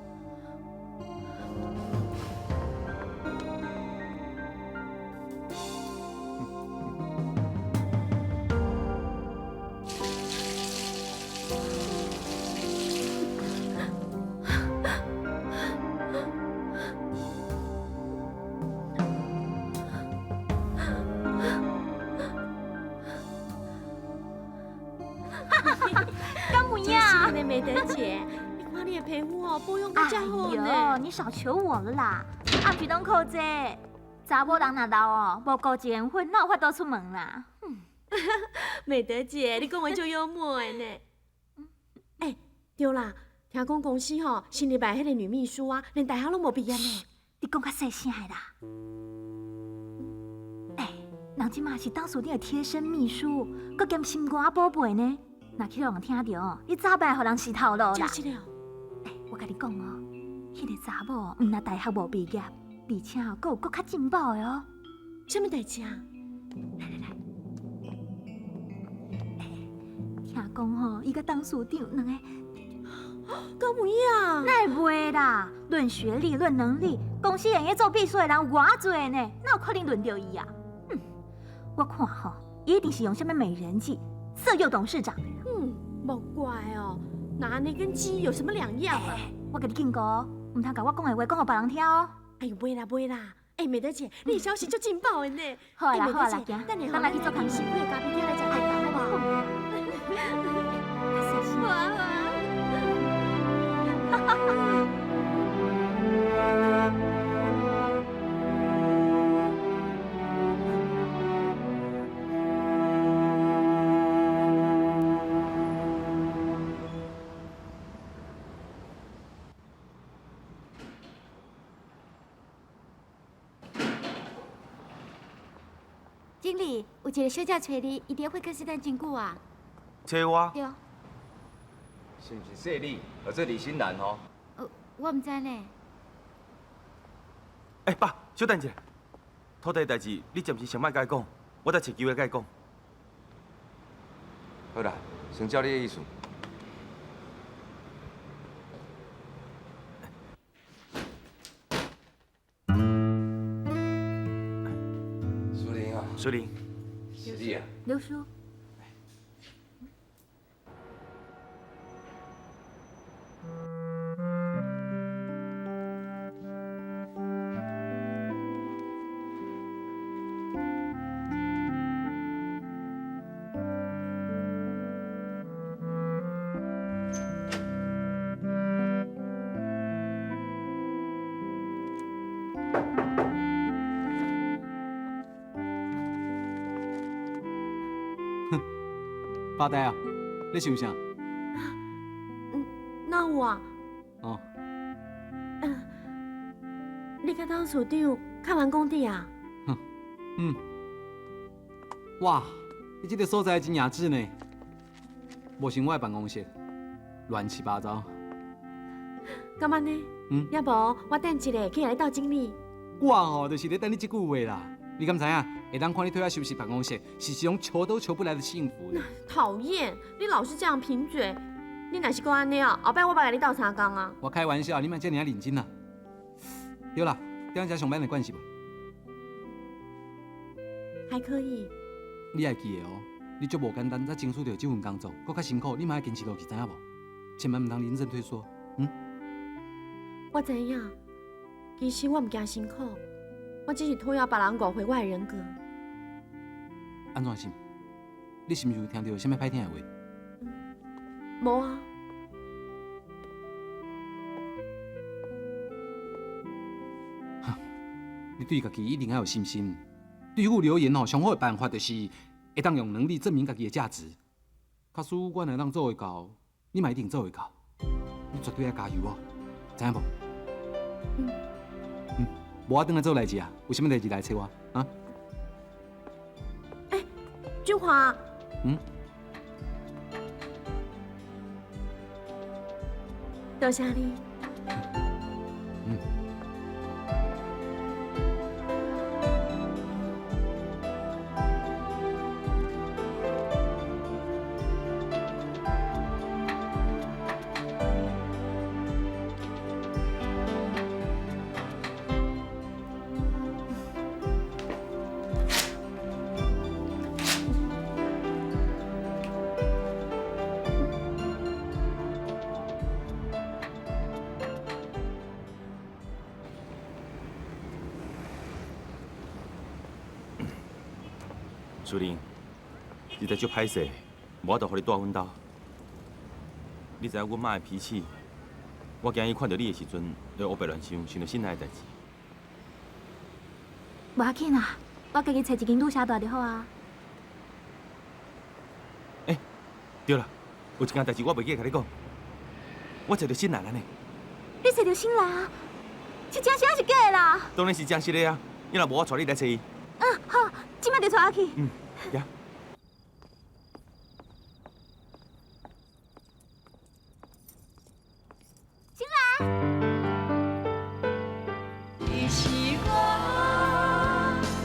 美德姐，你看你的皮肤哦，保养得真好哎呦，呢。你少求我了啦！暗时拢靠这，查某人若老哦，无顾一缘分，哪有法度出门啦？美德姐，你讲话就幽默的呢。哎，对啦，听讲公司吼新入来迄个女秘书啊，连大学拢无毕业呢。你讲较细声的啦。哎，人即马是当属你的贴身秘书，搁兼心肝宝贝呢。若去让人听到，你早摆互人死头路啦。就是了。哎，我甲你讲哦，迄个查某毋但大学无毕业，而且哦，搁有较进步的哦。什么代志啊？来，听讲吼，伊甲董事长两个。敢有影？哪会袂啦？论学历、论能力，公司愿意做秘书的人有偌济呢？哪有可能轮到伊啊？我看吼，伊一定是用什么美人计色诱董事长。莫怪哦，那安尼跟鸡有什么两样啊？我甲你警告，唔通甲我讲的话讲互别人听哦。哎呦，袂啦！哎，美德姐，你的消息就劲爆的呢。好啦，等你咱来去做工辛苦的咖啡店来吃饭，好不好？好啊。经理，有一个小姐找你，伊伫会客室等真久啊。找我？对。是毋是谢丽，或者李新兰吼？我唔知呢。哎，爸，稍等一下，土地代志你暂时先莫甲伊讲，我再找机会甲伊讲。好啦，先照你的意思。苏玲啊。苏玲。是你啊。刘叔。发呆啊！你想啥？那有啊。哦。你甲董事长看完工地啊？哇，你这个所在真雅致呢，无像我的办公室，乱七八糟。干嘛呢？要不我等一下去来斗经理。我吼就是咧等你这句话啦。你敢知影？会当看你退下休息办公室，是一种求都求不来的幸福呢。讨厌，你老是这样贫嘴。你若是搁安尼啊，后摆我要甲你斗相共啊。我开玩笑，你莫这么认真啦。对啦，踮遮上班的关系吧？还可以。你爱记得哦，你足无简单，才争取到这份工作，搁较辛苦，你嘛要坚持落去，知影无？千万唔通认真退缩。我知影，其实我唔惊辛苦。我只是讨厌别人误会我的人格。安怎是？你是毋是有听到什么歹听的话？无啊。你对家己一定要有信心。对付流言吼，上好的办法就是会当用能力证明家己的价值。假使我若当做会到，你嘛一定做会到。你绝对要加油哦，知影无？无我等下做代志啊，有啥物代志来找我啊？俊华。多谢你。苏玲，实在足歹势，无法度互你带阮兜。你知影阮妈的脾气，我惊伊看到你的时阵会胡白乱想，想到心内的代志。无要紧啊，我家己找一间拄写大就好啊。对了，有一件代志我袂记甲你讲，我找到新兰了呢。你找到新兰啊？是真实还是假的啦？当然是真实的啊！你若无我带你来找伊。好，即摆就带我去。行。新兰。你是我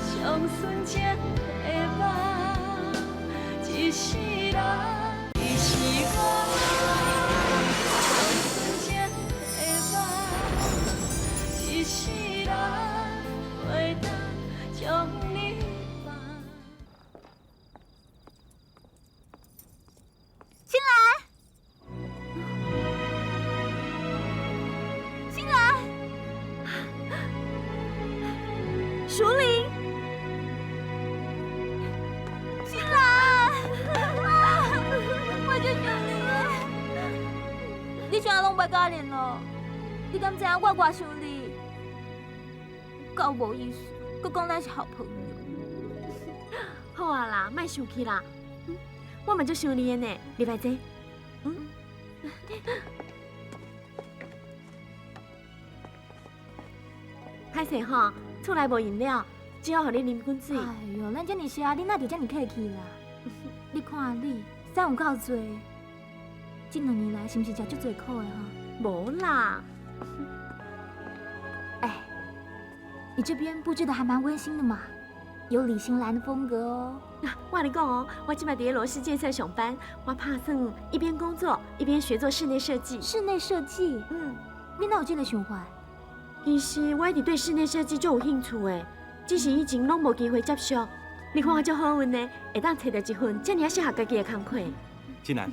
上纯情的梦，一世人。你是我上纯情的梦，一世人袂当将你放。新兰。新兰。淑玲。新兰。我就淑玲。你啥拢袂甲我联络？你敢知影我偌想你？够无意思，佮讲咱是好朋友。好啊啦，莫生气啦。我嘛足想你的呢，礼拜这。歹势吼，厝内无饮料，只好互你啉滚水。哎哟，咱遮尔些，你哪就遮尔客气啦？你看你，衫有够多，这2年来是毋是食足多苦的哈？无啦，哎，你这边布置的还蛮温馨的嘛，有李新兰的风格哦。我跟你讲哦，我即摆伫罗氏建设上班，我打算一边工作一边学做室内设计。室内设计，你哪有这个想法？其实我一直对室内设计足有兴趣的，只是以前拢无机会接触。你看我足好运呢，会当找到一份这么适合家己的工课。新兰，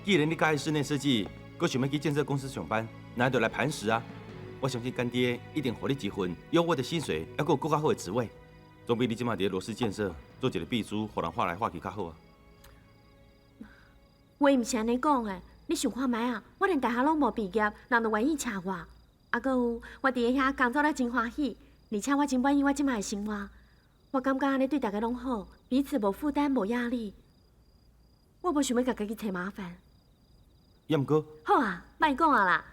既然你喜欢室内设计，佮想要去建设公司上班，那就来磐石啊！我相信干爹一定给你一份优渥的薪水，还佮有更加好的职位，总比你即马伫罗氏建设做一个秘书，互人画来画去较好啊！话毋是安尼讲的，你想看卖啊？我连大学拢无毕业，人就愿意请我。啊，佮有我伫个遐工作了真欢喜，而且我真满意我即摆的生活。我感觉安尼对大家拢好，彼此无负担、无压力。我无想要甲家己找麻烦。也毋过，好啊，莫讲啊啦！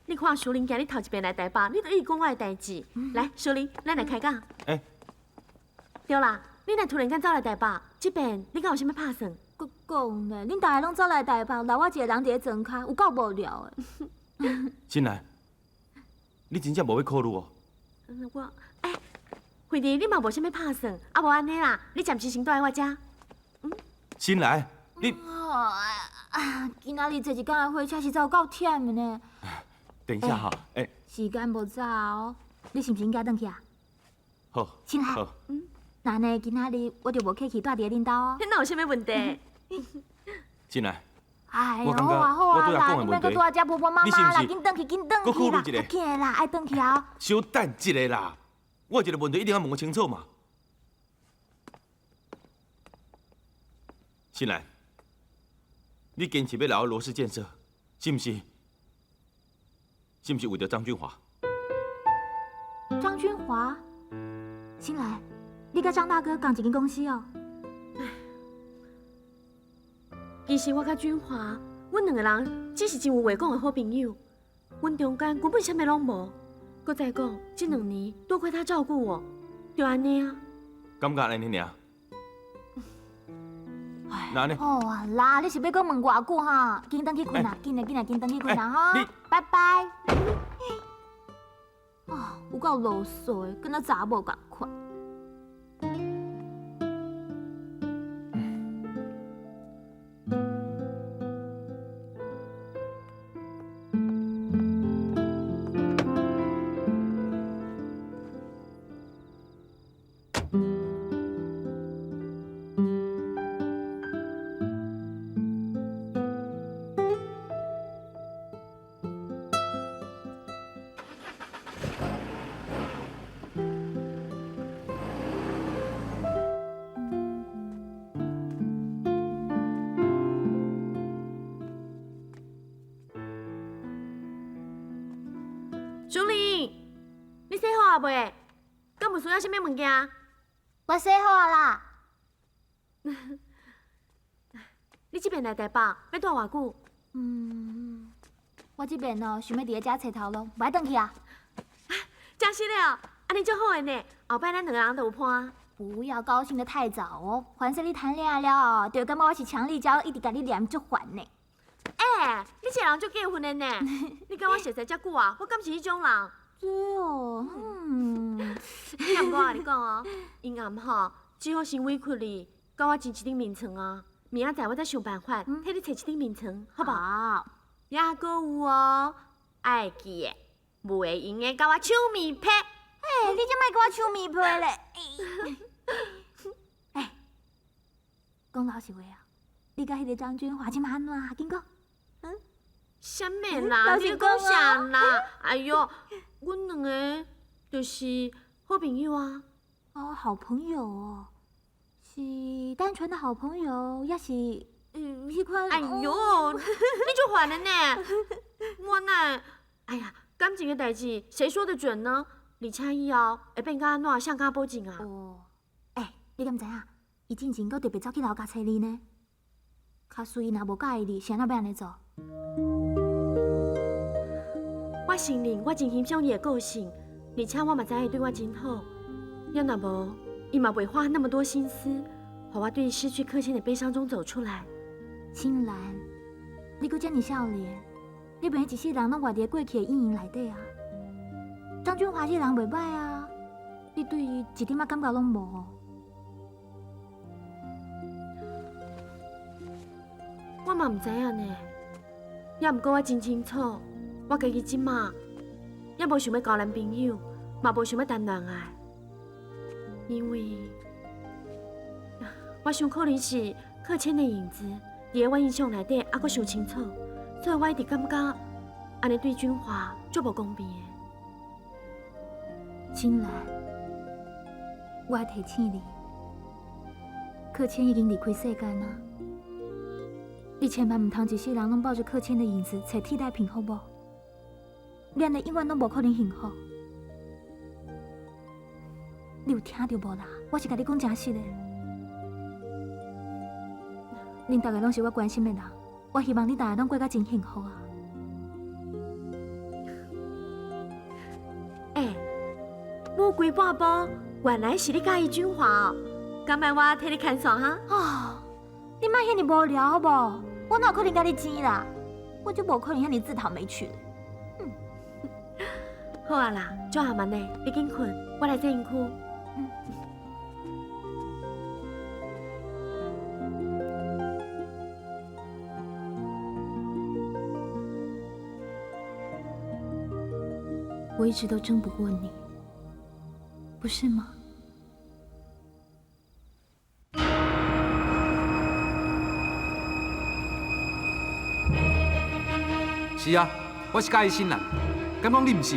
你看淑玲今日头一遍来台北，你都一直讲我的代志。来，淑玲，咱来开讲。对啦，你若突然间走来台北，这边你敢有啥物打算？佮讲呢，恁大家拢走来台北，留我一个人伫咧庄脚，有够无聊的。新兰，你真正无要考虑哦？我惠弟，你嘛无啥物打算，啊无安尼啦，你暂时先住在我遮。新兰，你今仔日坐一天的火车实在有够忝的呢。等一下哈，时间无早哦，你是毋是应该回去啊？好，新兰，好，那呢，今仔日我就无客气住伫咧恁兜哦。那有啥物问题？新兰，哎呦，我感觉好啊好啊啦，我对他讲的你莫问题搁拄仔遮婆婆妈妈啦，你是不是紧转去，紧转搁去啦，考虑一下紧的啦，爱转去啊！稍等一下啦，我有一个问题一定要问清楚嘛。新兰，你坚持要留罗氏建设，是毋是？是毋是为着张俊华？张君华，新兰，你甲张大哥共一间公司哦。其实我甲俊华，阮两个人只是真有话讲的好朋友，阮中间根本啥物拢无。搁再讲，这2年多亏他照顾我，就安尼啊。感觉安尼尔？那呢？好啊啦，你是要搁问偌久哈？紧转去困啦，紧来，紧转去困啦哈！拜拜。有够啰嗦的，跟那查某共款。淑玲，你洗好啊未？敢有需要啥物物件？我洗好啊啦。你这边来台北要住偌久？我这边哦，想要伫咧遮找头路，不爱转去啊。真是了，安尼足好的呢。后摆咱两个人就有伴。不要高兴得太早哦，凡是你谈恋爱了，就感觉我是强力胶，一直甲你黏足烦呢。你这人足结婚的呢？你甲我熟识遮久啊，我敢是迄种人。对哦，要毋过我甲你讲哦，阴暗吼，只好先委屈你，甲我争一顶面床啊。明仔载我再想办法，替你找一顶面床，好不好？好。也阁有哦，爱记的，不会用的，甲我抢面皮。你这莫甲我抢面皮咧。讲老实话啊，你甲迄个张俊华即马安怎啊？紧讲。啥物啦？你讲啥啦？哎哟，阮两个就是好朋友啊。哦，好朋友哦，是单纯的好朋友，也是迄款。哎哟，你就烦了呢。我呢，哎呀，感情的代志谁说得准呢？而且以后会变甲安怎向家保证啊？哦，你敢知影？伊进前阁特别走去老家找你呢。假使伊若无介意你，是安怎要安尼做？我承认我真欣赏伊的个性，而且我嘛知影伊对我真好。要若无，伊嘛袂花那么多心思，让我对失去客卿的悲伤中走出来。青兰，你阁遮尔少年，你变一世人拢活伫过去的阴影内底啊。张俊华这人袂歹啊，你对伊一点仔感觉拢无。我嘛唔知影呢，也毋过我真清楚，我家己即马也无想要交男朋友，嘛无想要谈恋爱，因为我想可能是客卿的影子，伫咧我印象内底还阁想清楚，所以我一直感觉安尼对君华足无公平的。青兰，我要提醒你，客卿已经离开世间啊。你千万唔通一世人拢抱着客卿的影子找替代品，好无？你安尼永远拢无可能幸福。你有听到无啦？我是甲你讲真实的。恁大家拢是我关心的人，我希望你大家拢过甲真幸福啊！母龟半步，原来是你介意君华哦，敢卖我替你看爽哈？哦，你莫遐尼无聊好无？我哪有可能甲你争啦？我就无可能遐尼自讨没趣了。好啊啦，做下晚呢，你紧困，我来接因哭。我一直都争不过你，不是吗？是啊，我是介意新人，敢讲你唔是？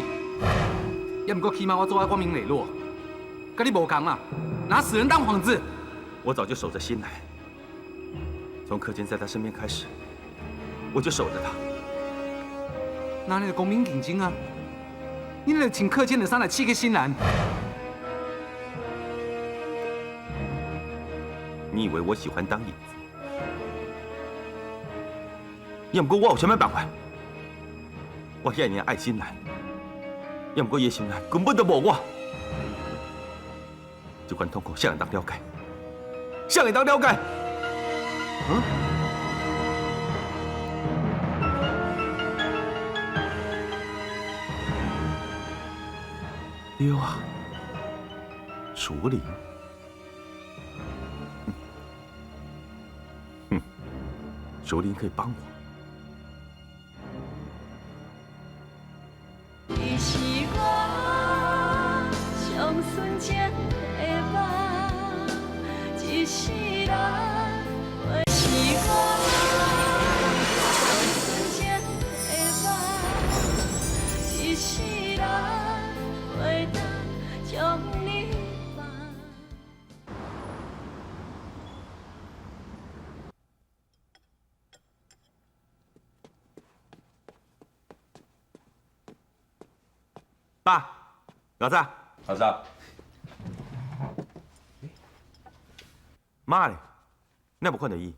也毋过起码我做爱光明磊落，跟你无同啊，拿死人当幌子。我早就守着新兰，从柯间在他身边开始，我就守着他。那你就公平竞争啊！你那请客间的上来刺激新兰。你以为我喜欢当影子？也毋过我有啥物办法？我遐尔爱新兰，也毋过伊心内根本就无我。这款痛苦，谁人当了解？谁人当了解？对啊，竹林。竹林可以帮我。你是我上纯情的梦，一世人我是我上纯情的梦，一世人会当将你放。爸，老子，老三，妈嘞，你无看到伊？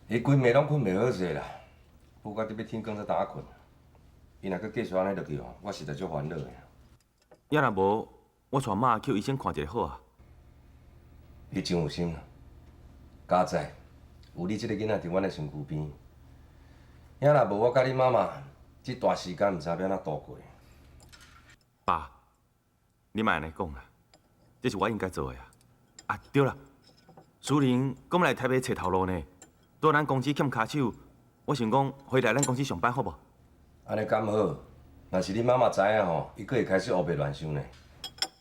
伊规暝拢困袂好势啦，不过得要天光才打困。伊若阁继续安尼落去吼，我实在足烦恼的。要若无，我带妈去医生看一下好啊。你真有心啦，佳仔，有你这个囡仔伫阮的身躯边，要若无我甲你妈妈这段时间毋知要安怎度过。爸，你莫安尼讲啦，这是我应该做的啊。啊，对了，苏玲讲要来台北找头路呢，拄咱公司欠骹手，我想讲回来咱公司上班好无？安尼刚好，若是你妈妈知影吼，伊佫会开始胡白乱想呢。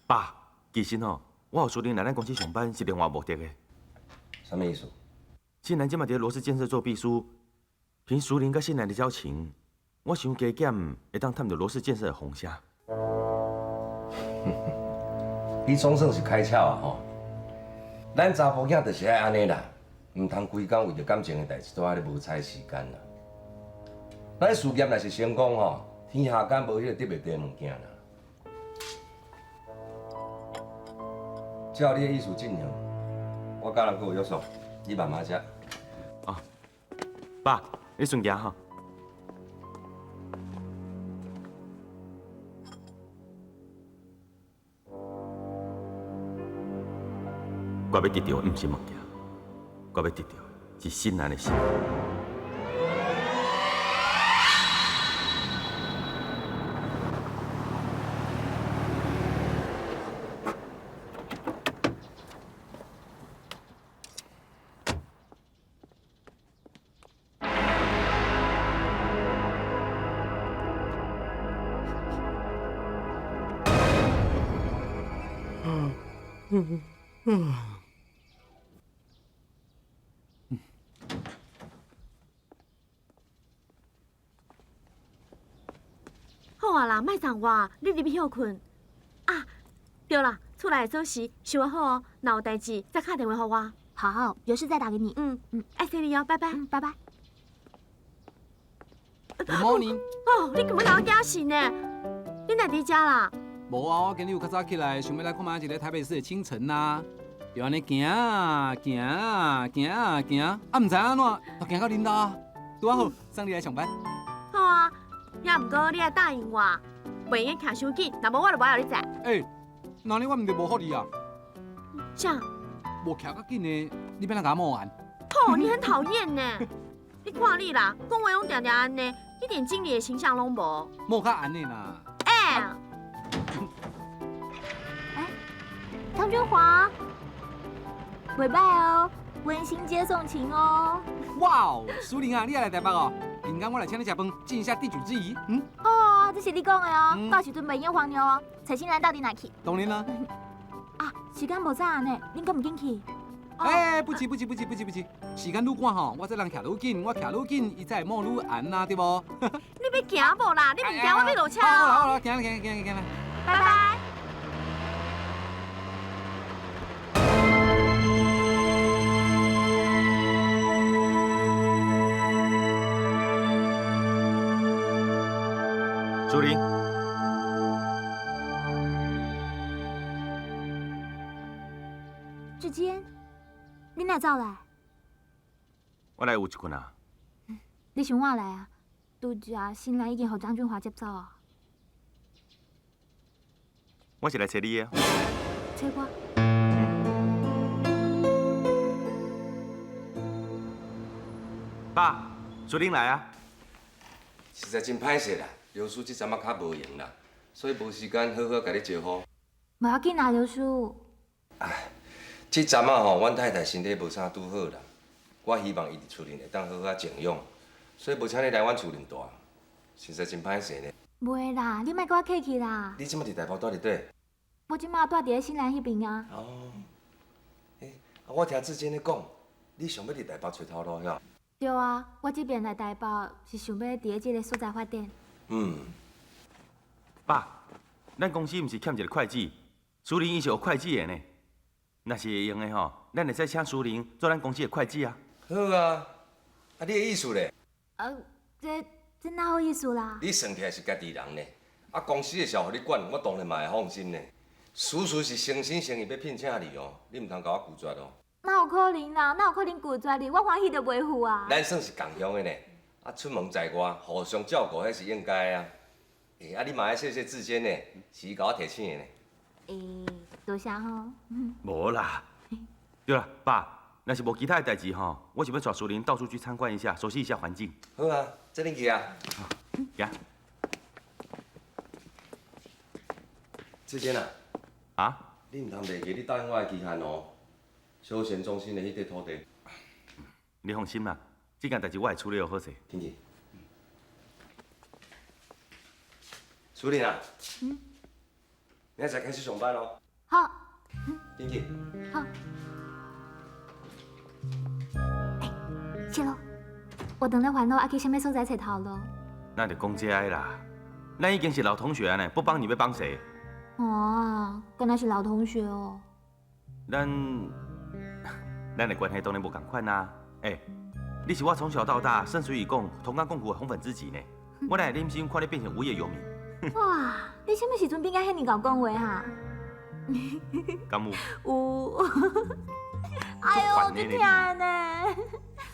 爸，其实吼，我和苏玲来咱公司上班是另外目的的。什么意思？新兰即马伫罗氏建设做秘书，凭苏玲甲新兰的交情，我想加减会当探到罗氏建设的风声。你总算是开窍啊吼！咱查甫囝就是爱安尼啦，唔通规工为着感情的代志，都喺咧无采时间啦。咱事业若是成功吼，天下间无迄个得袂得的物件啦。照你的意思进行，我甲人佫有约束，你慢慢食。爸，你顺行哈。我要得到的不是物件，我要得到的是新兰的心。好啊啦，莫送我，你入去休困。啊，对啦，出来的锁匙收好哦，若有代志再打电话给我。好，有事再打给你。爱谢你哦，拜拜。拜拜。 Good morning。哦，你根本老惊醒呢？你哪伫遮啦？无啊，我今日有较早起来，想要来看卖一个台北市的清晨呐。就安尼行啊行啊行啊行，啊唔知安怎，就行到恁兜，拄啊好，送你来上班。好啊，也毋过你要答应我，袂用徛伤紧，若无我就无让你载。那呢我毋就无福利啊。啥？无徛较紧的，你要哪甲我摸完？哦，你很讨厌呢。你看你啦，讲话拢定定安尼，一点经理的形象拢无。摸较安尼啦。唐君华，袂歹哦，温馨接送情哦。哇哦，苏玲啊，你也来台北哦？今天我来请你食饭，尽一下地主之谊。哦，这是你讲的哦。到时准备烟黄牛哦。蔡新兰到底哪去？当然啦。啊，时间无早呢，恁敢唔紧去？不急，时间愈赶吼，我这人徛愈紧，我徛愈紧，伊才会摸愈暗呐，对无？你要行无啦？你唔行，我要落车好哦。啦，行啦。拜拜。苏玲，志坚，你哪走来？我来有一困啊。你想我来啊？拄只新兰已经互张俊华接走啊。我是来找你的。找我？爸，苏玲来啊。实在真歹势啦，刘叔这阵仔较无闲啦，所以无时间好好甲你招呼。无要紧啦，刘叔。这阵仔吼，阮太太身体无啥拄好啦，我希望伊伫厝里会当好好静养，所以无请你来阮厝里住，实在真歹势呢。袂啦，你莫甲我客气啦。你即马伫台北住伫底？我即马住伫咧新兰迄边啊。哦，我听志坚咧讲，你想要伫台北找头路遐？对啊，我这边来台北是想要伫咧这个所在发展。爸，咱公司毋是欠一个会计，苏玲伊是学会计的呢。若是会用的吼，咱会使请苏玲做咱公司的会计啊。好啊，你的意思咧？这哪好意思啦？你算起来是家己人呢，啊，公司的事互你管，我当然嘛会放心呢。叔叔是诚心诚意要聘请你哦，你唔通甲我拒绝哦。哪有可能啦？哪有可能拒绝你？我欢喜就袂赴啊。咱算是共乡的呢，啊，出门在外，互相照顾，迄是应该啊。啊，你嘛爱谢谢志坚呢，是伊甲我提醒的呢。多谢吼。无啦，对啦，爸，若是无其他的代志吼，我想要带淑玲到处去参观一下，熟悉一下环境。好啊，这恁去啊。行。志坚啊。啊？你唔通袂记你答应我的期限哦。休闲中心的迄块土地。你放心啦，这件代志我会处理好势。听见？淑玲啊。明仔载开始上班咯。好。听见？好。谢咯，我等了烦恼，要去什么所在找头路？那就讲这个啦，咱已经是老同学呢，不帮你要帮谁？哦，原来是老同学哦。咱的关系当然无共款啦。你是我从小到大甚至于讲同甘共苦的红粉知己呢。我哪会忍心看你变成无业游民？哇，你什么时阵变甲遐尼敖讲话哈？敢有？有。哎呦，真疼呢！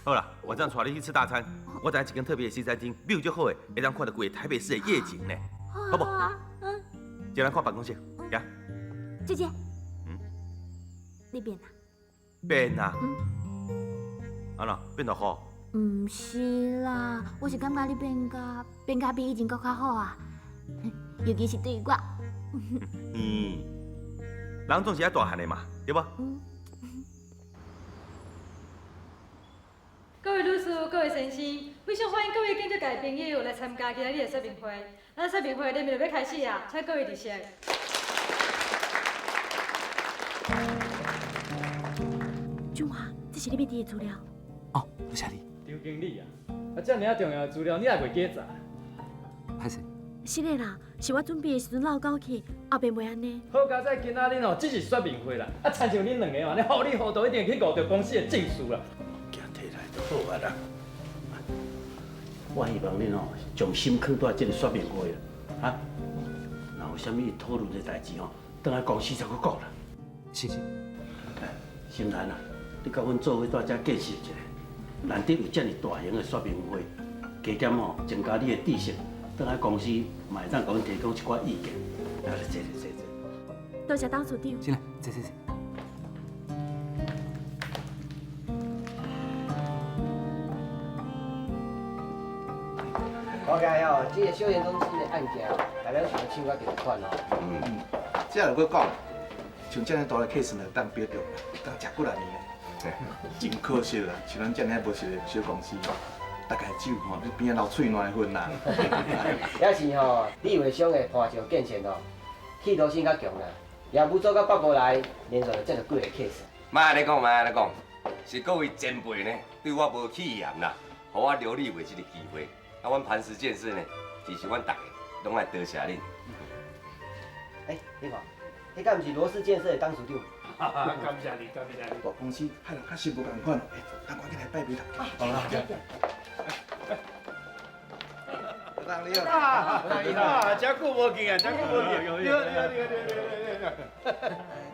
好啦，晚上带你去吃大餐，我在一间特别的西餐厅，view 就好诶，会当看到规个台北市的夜景呢，好不？进来看办公室，呀。姐姐。你变啦？变啦。安怎变得好？唔是啦，我是感觉你变甲比以前搁较好啊，尤其是对我。人总是爱大汉的嘛，对不？各位女士、各位先生，非常欢迎各位跟着家的朋友来参加今日的说明会。咱说明会内面就要开始啊，请各位入席。俊华，这是你要提的资料。哦，多谢你。张经理啊，遮尔重要的资料你也袂记查？歹势。是的啦，是我准备的时阵漏搞去，后边袂安尼。好佳在今仔日哦，只是说明会啦，啊，亲像恁两个安尼，糊里糊涂一定去误着公司的正事啦。行摕来就好啊啦。我希望恁哦，将心放在这个说明会啊，若有啥物讨论的代志哦，等下公司再去讲啦。是。心兰啊，你甲阮做伙在遮见识一下，难得有遮尔大型的说明会，加减哦增加你的知识，等下公司嘛会当甲阮提供一寡意见。来，坐。多谢董事长。进来，坐。我解哦，这个休闲中心的案件，大家想抢到条款哦。这样要讲，像这样大的 case 呢，当标着，当食几来年的，真可惜啦！像咱这样无熟的小公司，大家酒吼，你边仔流喙烂份啦。也是吼，你话商的破桥建设哦，企图心较强啦，业务做到北部来，连续就接到几个 case。莫安尼讲，是各位前辈呢，对我无气嫌啦，互我留你为这个机会。啊，阮磐石建设呢，其实阮大家拢爱多谢恁。你看，迄敢毋是罗氏建设的董事长？感谢你。大公司害人较实无共款，咱赶紧来拜别啦。好啦，人你好，真久无见啊，真久无见。你好。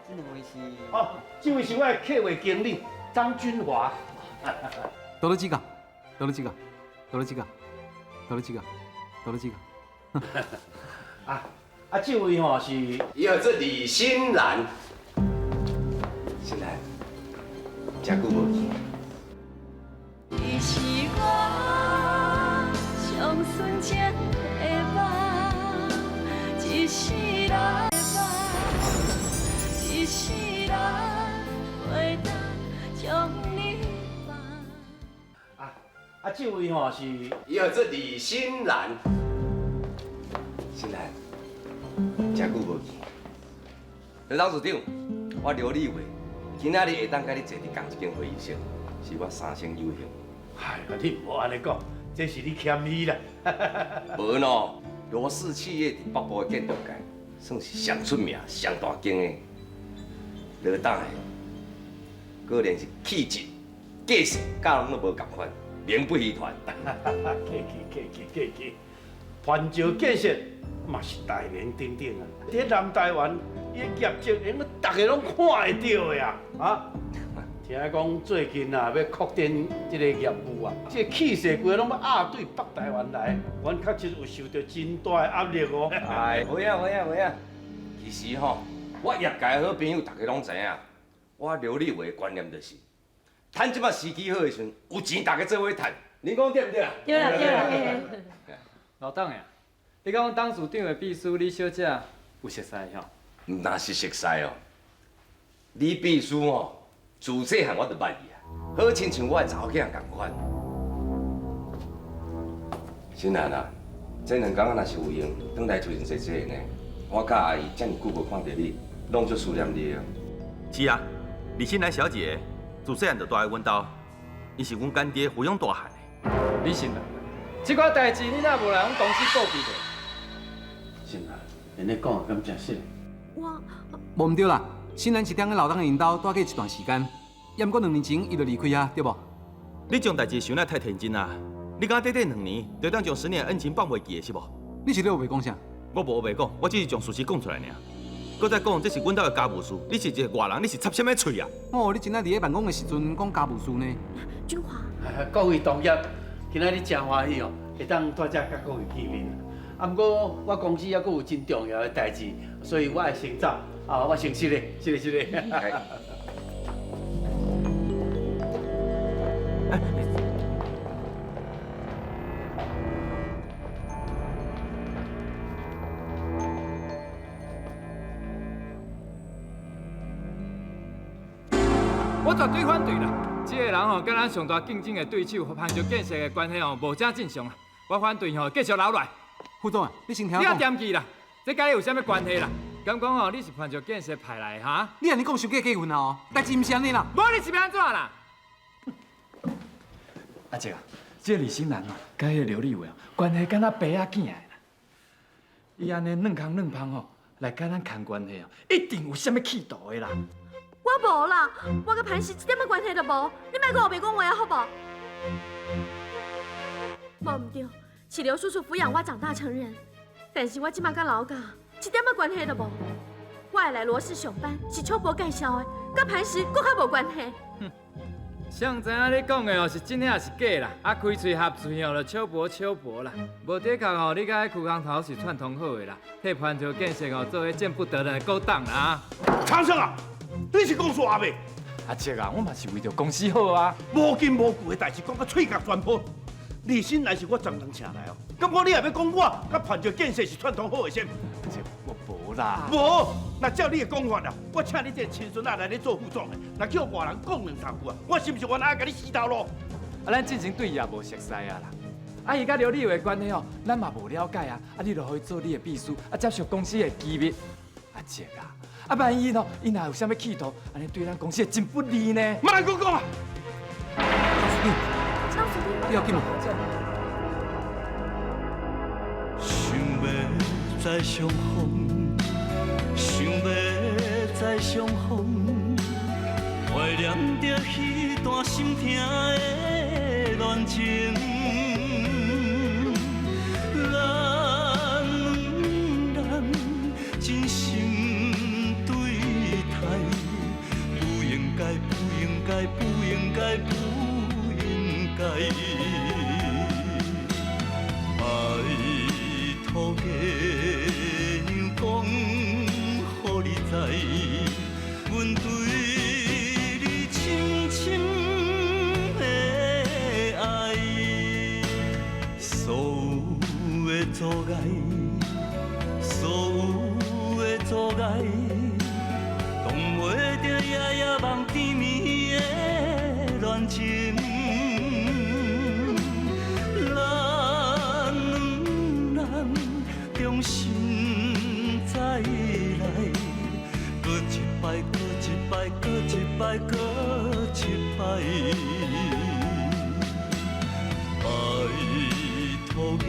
这两位是？哦，这位是我的客户经理张君华。多了几个？这位吼是，伊号做李欣兰。欣兰，真久无见。你是我上纯情的梦，一世人的梦，一世人袂当将你忘。这位吼是，伊号做李欣兰。欣兰，真久无见。刘董事长，我留你话，今仔日会当甲你坐伫同一间会议室，是我三生有幸。哎呀，你唔好安尼讲，这是你谦虚啦。无喏，罗氏企业伫北部的建筑界，算是上出名、上大间的。罗董的，果然是气质、架势，甲人都无共款，名不虚传。客气，团石建设嘛是大名鼎鼎啊！伫南台湾，伊的业绩，因为大家拢看会到的呀！啊，听讲最近啊要扩展这个业务啊，这个气势规拢要压对北台湾来，阮确实有受到真大的压力哦。哎，有影。其实吼，我业界好朋友大家拢知影，我刘立伟的观念就是，趁即摆时机好的时阵，有钱大家做伙趁，你讲对不对啊？对啦。老董呀，你讲董事长的秘书李小姐有熟识吼？那是熟识哦。李秘书哦，自细汉我就捌伊啊，好亲像我的查某囝共款。新兰啊，这两天若是有闲，转来推荐姐姐呢。我甲阿姨遮尔久无看到你，拢足思念你哦。是啊，李新兰小姐自细汉就住在阮家，伊是阮干爹抚养大汉的。李新兰，这寡代志你若无来阮公司告庇着？新兰，恁咧讲的敢真实？无唔对啦，新兰是踮咧老董的因兜住过一段时间，也毋过2年前伊就离开啊，对无？你将代志想得太天真啦！你敢短短2年，就当将10年恩情放袂记的是无？你是咧有袂讲啥？我无白讲，我只是将事实讲出来尔。搁再讲，这是阮兜的家务事，你是一个外人，你是插什么嘴啊？哦，你真爱伫咧办公的时阵讲家务事呢？君华，各位同业，今仔日真欢喜哦，会当在这甲各位见面。啊，不过我公司还佫有真重要的代志，所以我会先走。啊，我先失礼，失礼。我绝对反对啦！这个人吼，甲咱上大竞争的对手攀石建设的关系吼，无正正常啊！我反对吼，继续留来。副总啊，你先听我你讲。啊惦记啦，这甲你有啥物关系啦？敢讲吼，你是攀石建设派来的哈？你安尼讲伤过过分啊哦，代志毋是安尼啦。无你是要安怎啦？阿姐啊，这李新兰哦，甲迄个刘立伟哦，关系敢若爸仔囝的啦。伊安尼软空软胖吼，来甲咱牵关系哦，一定有啥物企图的啦。我无啦，我甲潘氏一点仔关系都无，你莫讲我白讲话啊，好无？无唔对，是刘叔叔抚养我长大成人，但是我即马甲老家一点仔关系都无。我会来罗氏上班是秋伯介绍的，甲潘氏搁较无关系。谁知影你讲的哦是真还是假啦？啊，开嘴合嘴哦，就笑薄啦。无的确哦，你甲迄区工头是串通好的啦，替攀石建设哦做迄见不得人的勾当啦。长生啊，你是讲煞袂？阿姐啊，我嘛是为着公司好啊。无根无据的代志讲到喙角全破。李新兰是我专门请来哦，咁我你也要讲我甲攀石建设是串通好的先？我无啦。无，那照你的讲法啦，我请你这个亲孙仔来咧做副总的，那叫外人讲2、3句啊，我是不是原来甲你死头路？啊，咱之前对伊也无熟识啊啦。啊，伊甲刘立伟关系哦，咱嘛无了解啊。啊，你就可以做你的秘书，啊，接受公司的机密。阿姐啊，啊，万一喏，伊若有啥物企图，安尼对咱公司真不利呢。莫讲讲啊！你要紧吗？想要再相逢，想要再相逢，怀念着彼段心痛的恋情。咱真心对待，不应该，不应该，不应该，不应该。拜托个样讲，予你知，阮对你深深的爱，所有的阻碍，所有的阻碍，挡袂着夜夜梦甜蜜的恋情。重新再来，搁一摆，搁一摆，搁一摆，搁一摆，拜托个。